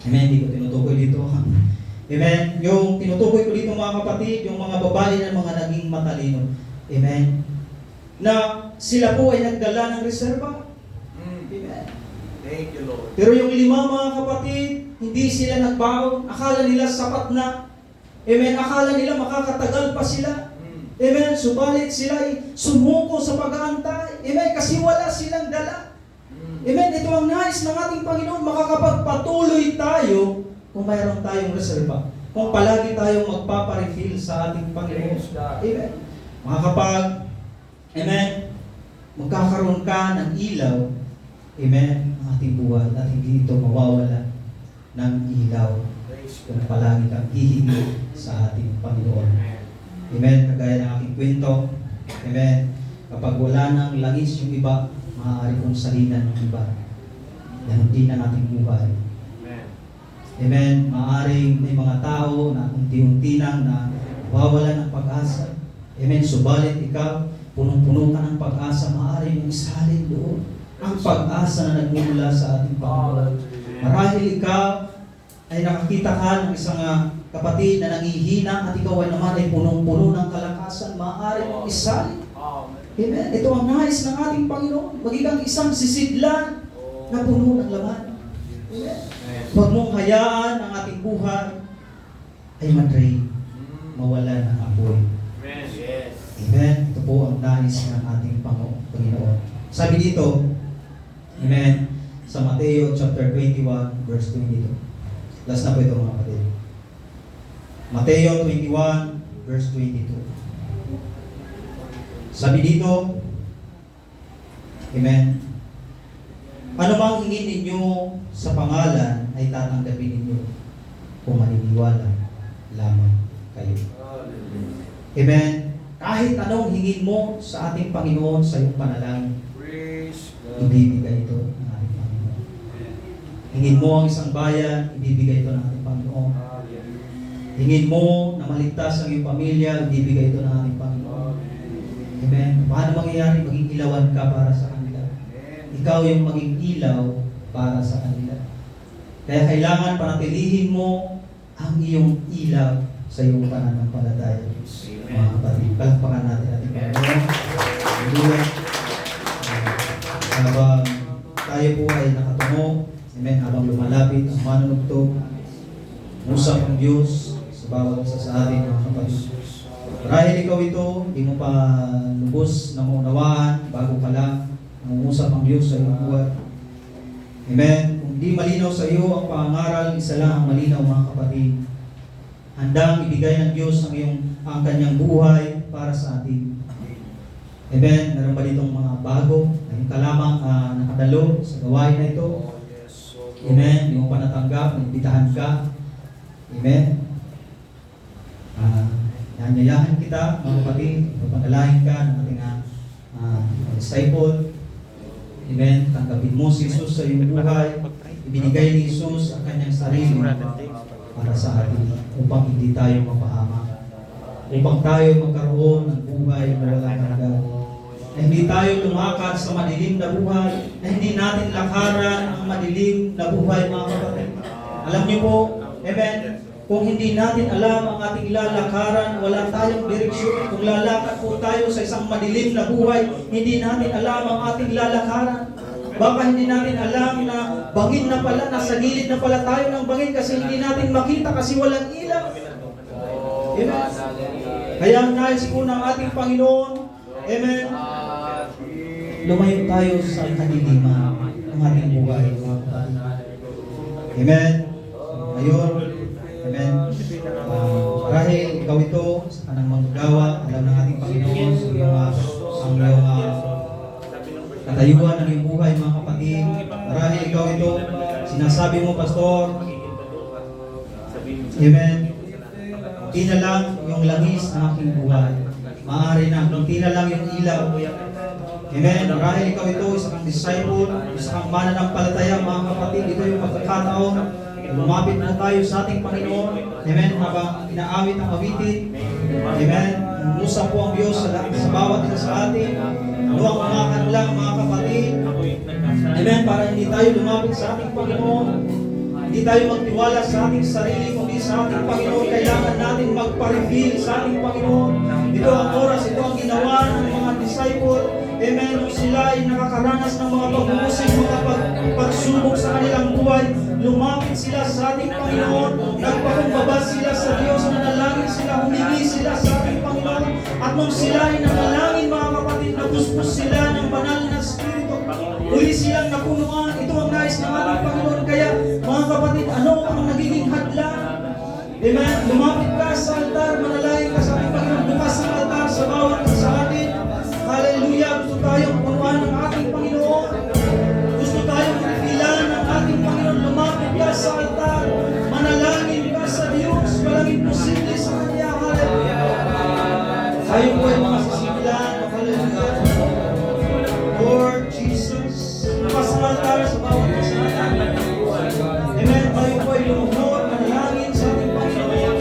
Amen, hindi ko tinutukoy dito. Amen. Yung tinutukoy ko dito, mga kapatid, yung mga babae na mga naging matalino. Amen. Na sila po ay nagdala ng reserba. Amen. Thank you, Lord. Pero yung 5, mga kapatid, hindi sila nagbaon. Akala nila sapat na. Amen. Akala nila makakatagal pa sila. Amen. Subalit sila ay sumuko sa pag-aantay. Amen. Kasi wala silang dala. Amen. Ito ang nais ng ating Panginoon. Makakapagpatuloy tayo kung mayroon tayong reserba. Kung palagi tayong magpaparefill sa ating Panginoon. Amen. Amen, magkakaroon ka ng ilaw. Amen. Ang ating buhay at hindi ito mawawala ng ilaw. Kung palagi kang hihingi sa ating Panginoon. Amen. Kagaya ng aking kwento. Amen. Kapag wala nang langis yung iba, maaari kong salinan ng iba. Yan din ang ating buhay. Amen. Maaaring may mga tao na unti-unti nang nawawala ng pag-asa. Amen. Subalit ikaw, punong-puno ka ng pag-asa, maaari mong isalin doon ang pag-asa na nagmumula sa ating Panginoon. Marahil ikaw ay nakakita ka ng isang kapatid na nangihina at ikaw ay naman ay punong-puno ng kalakasan, maaari mong isalin. Amen. Ito ang nais ng ating Panginoon. Maging kang isang sisidlan na puno ng laman. Amen. Huwag mong hayaan ang ating buhay ay madrain, mawala ng apoy. Amen. Ito po ang nais ng ating Panginoon. Sabi dito, amen, sa Mateo chapter 21, verse 22. Last na po ito, mga kapatid. Mateo 21, verse 22. Sabi dito, amen, ano bang hingin ninyo sa pangalan ay tatanggapin ninyo kung maniniwala lamang kayo. Amen. Kahit anong hingin mo sa ating Panginoon sa iyong panalangin, ibibigay ito ng ating Panginoon. Hingin mo ang isang bayan, ibibigay ito ng ating Panginoon. Hingin mo na maligtas ang iyong pamilya, ibibigay ito ng ating Panginoon. Amen. Paano mangyayari? Maging ilawan ka para sa kanila. Ikaw yung maging ilaw para sa kanila. Kaya kailangan panatilihin mo ang iyong ilaw sa iyong pananampalataya. Mga kapatid, palakpakan natin ating Panginoon. Hallelujah. Habang tayo po ay nakatungo, amen, habang lumalapit ang manunugtog, usap ang Diyos sa bawat isa sa atin, mga kapatid. Marahil ikaw ito, hindi mo pa lubos na maunawaan, bago ka lang, nangungusap ang Diyos sa iyong buhay. Amen. Kung hindi malinaw sa iyo ang pangaral, isa lang ang malinaw, mga kapatid. Handang ibigay ng Diyos ang kanyang buhay para sa atin. Amen. Meron ba ditong mga bago? Ngayon ka lamang nakadalo sa gawain na ito. Amen. Hindi mo pa natanggap, nagbitahan ka. Amen. Nanyayahan kita, mga kapatid. Papadalahin ka ng ating disciple. Amen. Tanggapin mo si Jesus sa iyong buhay. Ibinigay ni Jesus ang kanyang sarili para sa atin upang hindi tayo mapahamak. Upang tayo magkaroon ng buhay na walang hanggan. Na hindi tayo lumakad sa madilim na buhay. Na hindi natin lakaran ang madilim na buhay, mga kapatid. Alam niyo po, amen, kung hindi natin alam ang ating lalakaran, wala tayong direksyon. Kung lalakad po tayo sa isang madilim na buhay, hindi natin alam ang ating lalakaran. Baka hindi natin alam na bangin na pala, nasa gilid na pala tayo ng bangin kasi hindi natin makita kasi walang ilaw. Amen. Kaya ang nais po ng ating Panginoon, amen, lumayo tayo sa kadiliman ng ating buhay. Amen. Ngayon, amen, marahil ikaw ito sa kanang manggagawa, alam ng ating Panginoon ang iyong katayuan ng iyong buhay, mga kapatid. Marahil ikaw ito, sinasabi mo, Pastor, amen, hindi na lang yung langis ng aking buhay. Maaari na, hindi na lang yung ilaw. Amen. Marahil ikaw ito, isa kang disciple, isa kang mananampalataya, mga kapatid. Ito yung pagkakataon. Lumapit na tayo sa ating Panginoon. Amen. Habang inaawit ang awitin. Amen. Musang po ang Diyos sa bawat isa sa atin. Luwang umakan lang, mga kapatid. Amen. Para hindi tayo lumapit sa ating Panginoon. Hindi tayo magtiwala sa ating sarili, kundi sa ating Panginoon. Kailangan natin magpa-reveal sa ating Panginoon. Ito ang oras, ito ang ginawa ng mga disciple. Amen. Nung sila ay nakakaranas ng mga pag-uusig, mga pagsubok sa kanilang buhay, lumapit sila sa ating Panginoon. Nagpakumbaba sila sa Diyos, nanalangin sila, humingi sila sa ating Panginoon. At nung sila ay nanalangin, mga kapatid, napuspos sila ng banal na Espiritu. Uli silang napunuan. Ito ang nais ng ating Panginoon. Kaya, mga kapatid, ano ang nagiging hadlang? Amen. Lumapit ka sa altar, manalangin ka sa ating Panginoon. Bukas ang altar sa bawat sa atin. Hallelujah. Gusto tayong punuan ng ating Panginoon. Gusto tayong pilan ng ating Panginoon. Lumapit ka sa altar. Manalangin ka sa Diyos. Walang imposible sa Kanya. Hallelujah. Tayo po ay mga sisibilan. Hallelujah. Lord Jesus. Bukas ang altar sa bawat sa atin. Amen. Tayo po ay lumuhod. Manalangin sa ating Panginoon.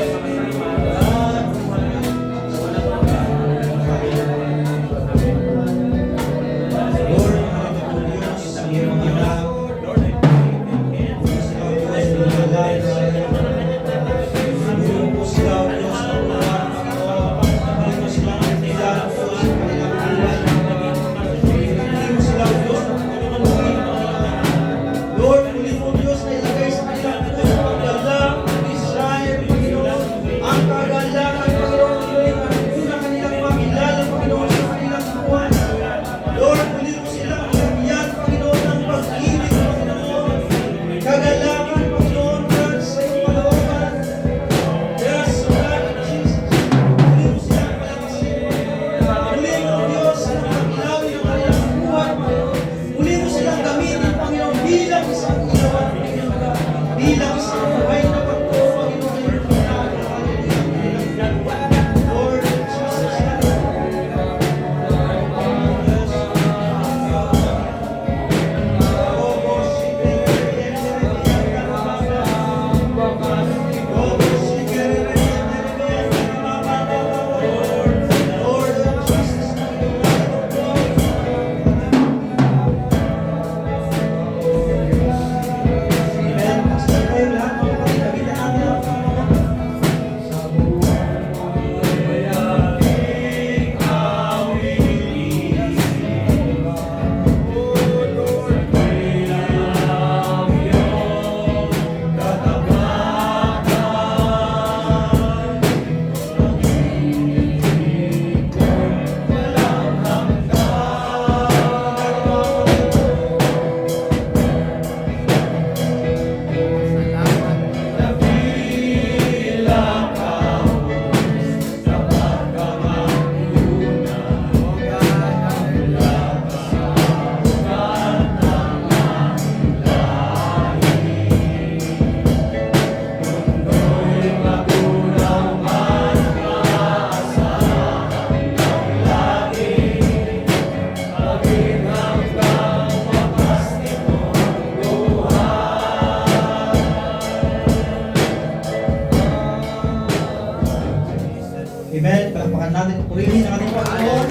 Amen. Palakpakan natin. Purihin ang ating Panginoon.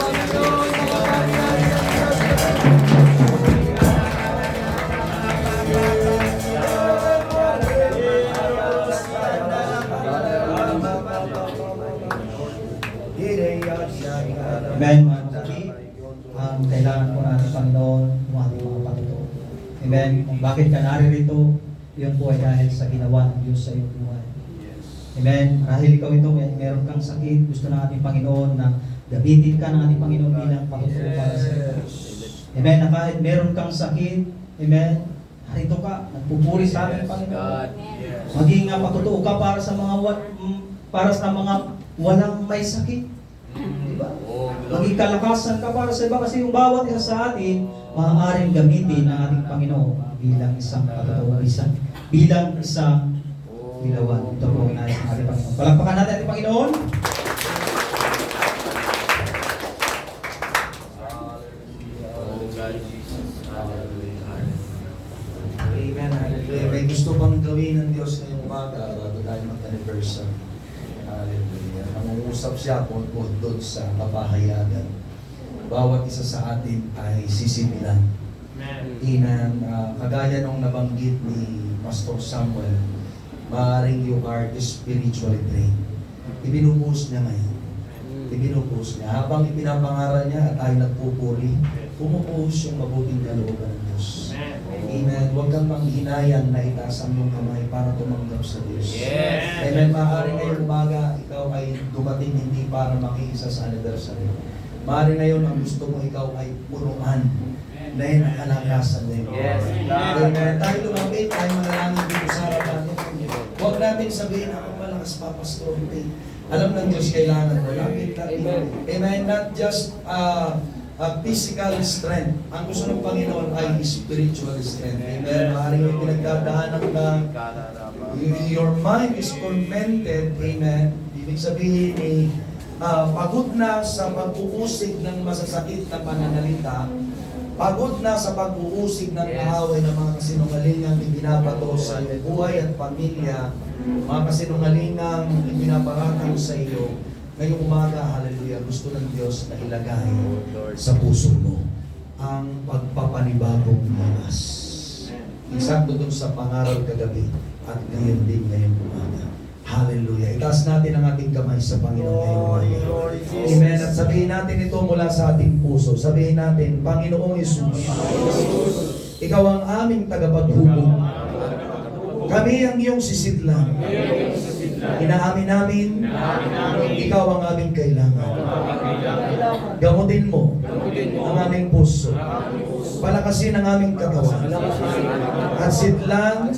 Amen. Mga kapatid, ang kailangan po natin, Panginoon, yung ating mga Panginoon. Amen. Kung bakit ka naririto, yun po ay dahil sa ginawa ng Diyos sa iyong buhay. Amen. Marahil ikaw ito, meron kang sakit, gusto ng ating Panginoon na gamitin ka ng ating Panginoon bilang patutuo para sa iyo. Amen. Na kahit meron kang sakit, amen, narito ka, nagpupuri sa ating Panginoon. Maging patutuo ka para sa mga walang may sakit. Diba? Maging kalakasan ka para sa iba kasi yung bawat isa sa atin maaaring gamitin ng ating Panginoon bilang isang patutuo, bilang isang bilawan. Ito po ang nais ng ating Panginoon. Palakpakan natin ating Panginoon. Amen. Hallelujah. May gusto pang gawin ng Diyos ngayong umaga bago tayo mag-anniversary. Hallelujah. Nangungusap siya kung doon sa kapahayagan. Bawat isa sa atin ay sisibilan. Amen. Kagaya nung nabanggit ni Pastor Samuel, maaaring you are spiritually trained. Ibinubuhos niya ngayon. Ibinubuhos niya. Habang ipinapangaral niya at tayo nagpupuri, pumupuhos yung mabuting kalooban ng Diyos. Amen. Huwag kang manghinayan na itaas ang iyong kamay para tumanggap sa Diyos. Yes. Amen. Maaaring ngayong umaga, ikaw ay dumating hindi para makikisa sa anniversary. Maaaring ngayon ang gusto mo ikaw ay punuan dahil ang kalakasan na yun. Yes. Amen. Tayo lumapit, tayo manalangin dito sa harapan. Huwag natin sabihin ako malakas pa, Pastor. Alam ng Diyos kailangan mo. Lapit natin. Amen. Not just physical strength. Ang gusto ng Panginoon ay spiritual strength. Amen. Maaaring may pinagdadaanan ka. Your mind is tormented. Amen. Ibig sabihin pagod na sa pag-uusig ng masasakit na pananalita, pagod na sa pag-uusig ng kaaway ng mga kasinungalingang ibinabato sa iyong buhay at pamilya, mga kasinungalingang ibinabaratang sa iyo, ngayong umaga, hallelujah, gusto ng Diyos na ilagay sa puso mo ang pagpapanibagong lakas. Eksakto dun sa pangaral kagabi at ngayon din ngayong umaga. Hallelujah. Itaas natin ang ating kamay sa Panginoon ngayong umaga. Amen. At sabihin natin ito mula sa ating puso. Sabihin natin, Panginoong Yesus, Ikaw ang aming tagapaghukom. Kami ang iyong sisidlan. Inaamin namin, Ikaw ang aming kailangan. Gamutin mo ang aming puso. Palakasin ang aming katawan. At sidlan,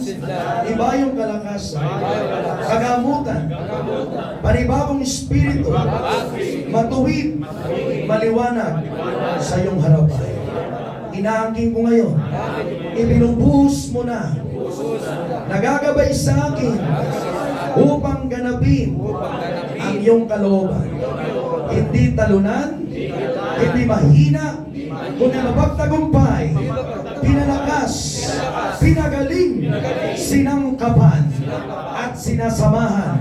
iba yung kalakasan, kagamutan, panibagong espiritu, matuwid, maliwanag sa iyong harapan. Inaangking ko ngayon, ibinubuhos mo na, nagagabay sa akin upang ganapin ang iyong kalooban. Hindi talunan, hindi mahina, kundi mapagtagumpay, pinalakas, pinagaling, sinangkapan, at sinasamahan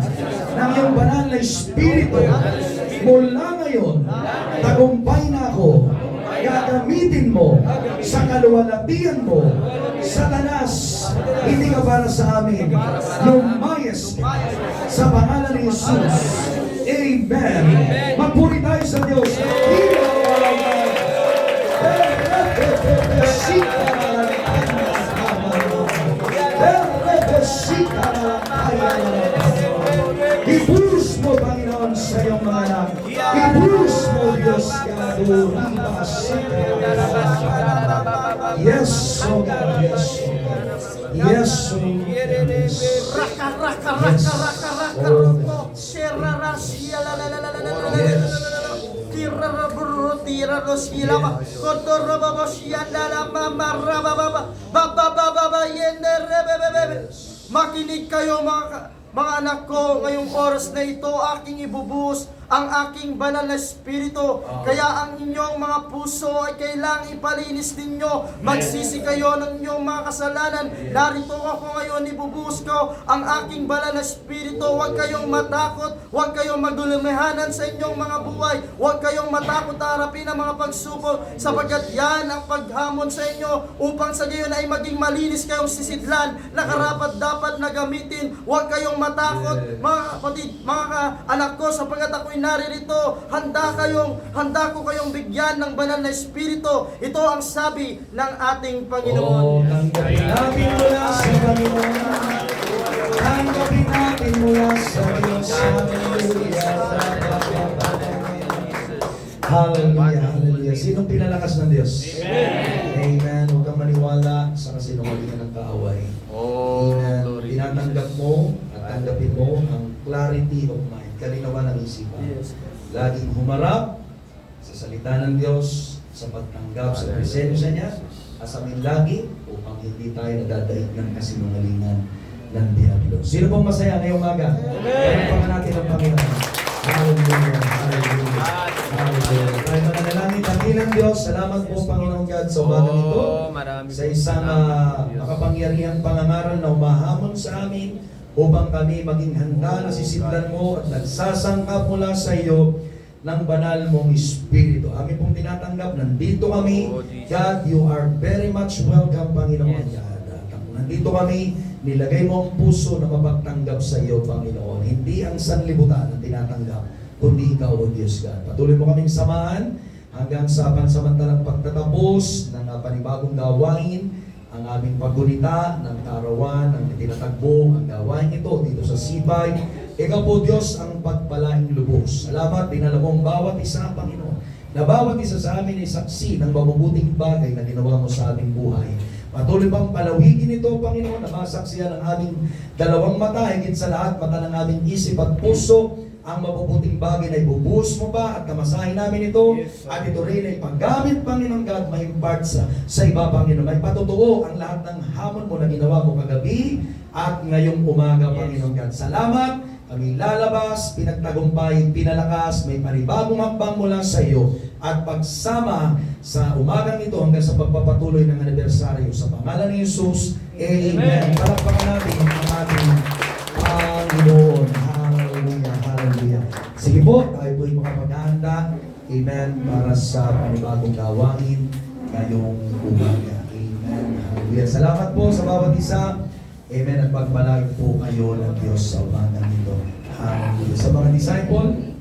ng iyong banal na espiritu. Mula ngayon, tagumpay na ako. Gagamitin mo sa kaluwalhatian mo. Satanas, hindi ka para sa amin. Lumayas ka sa pangalan ni Jesus. Amen. Magpuri tayo sa Diyos. Ibuhos mo, Panginoon, sa iyong mga anak. Ibuhos mo, Diyos, yes, oh God, yes, oh God. Yes, oh God. Yes, Makinig kayo mga anak ko, ngayong oras na ito, aking ibubuhos ang aking banal na espiritu. Kaya ang inyong mga puso ay kailangang ipalinis ninyo. Magsisi kayo ng inyong mga kasalanan. Narito ako ngayon, ibubuhos ko ang aking banal na espiritu. Huwag kayong matakot, huwag kayong magdulumihanan sa inyong mga buhay. Huwag kayong matakot harapin ang mga pagsubok, sapagkat yan ang paghamon sa inyo upang sa gayon ay maging malinis kayong sisidlan na karapat dapat na gamitin. Huwag kayong matakot, mga kapatid, mga anak ko, sapagkat ako ako'y naririto. Handa ko kayong bigyan ng banal na espiritu. Ito ang sabi ng ating Panginoon. Oh, tanggapin natin mula sa Panginoon. Tanggapin natin mula sa Diyos. Hallelujah, hallelujah. Sinong pinalakas ng Diyos? Amen. Huwag kang maniwala sa kasinungalingan ng kaaway. Amen. Tinatanggap mo at tanggapin mo ang clarity of mind, kalinawan ng isipan. Laging humarap sa salita ng Diyos, sa pagtanggap sa presensya niya, asamin lagi upang hindi tayo nadadaig ng kasinungalingan ng diablo. Sino pong masaya ngayong umaga? Pagpapakan natin ang Panginoon. Hallelujah, hallelujah, hallelujah. Tayo mananalangin, dakilang Diyos, salamat po Panginoon God sa umaga ito, sa isang makapangyarihang pangangaral na umahamon sa amin upang kami maging handa na sisidlan mo at nagsasangkap mula sa iyo ng banal mong Espiritu. Amin pong tinatanggap, nandito kami. God, you are very much welcome, Panginoon God. Nandito kami, nilagay mo ang puso na mapagtanggap sa iyo, Panginoon. Hindi ang sanlibutan ang tinatanggap, kundi ikaw, O Diyos God. Patuloy mo kaming samahan hanggang sa pansamantalang pagtatapos ng panibagong gawain, ang aming paggunita ng kaarawan, ng tinatagbo, ang gawain ito dito sa Sibay. Ikaw po, Diyos, ang pagpalaing lubos. Salamat, dinala mo ang bawat isa, Panginoon, na bawat isa sa amin ay saksi ng mabubuting bagay na ginawa mo sa aming buhay. Patuloy bang palawigin ito, Panginoon, na masaksiyan ang aming dalawang mata, higit sa lahat, mata ng aming isip at puso, ang mabubuting bagay na ibubuhos mo pa at namasahin namin ito, at ito rin ay paggamit, Panginoon God, may impart sa iba, Panginoon. May patutuo ang lahat ng hamon mo na ginawa mo kagabi at ngayong umaga, Panginoon God. Salamat, kami lalabas, pinagtagumpay, pinalakas, may panibagong hakbang mula sa iyo, at pagsama sa umagang ito hanggang sa pagpapatuloy ng anibersaryo sa pangalan ni Jesus. Amen. Palakpakan natin ang ating Panginoon. Hallelujah, hallelujah. Sige po, tayo po'y makapaghahanda. Amen. Para sa panibagong gawain ngayong umaga. Amen. Hallelujah. Salamat po sa bawat isa. Amen. At pagpalain po kayo ng Diyos sa umagang ito. Hallelujah. Sa mga disciple,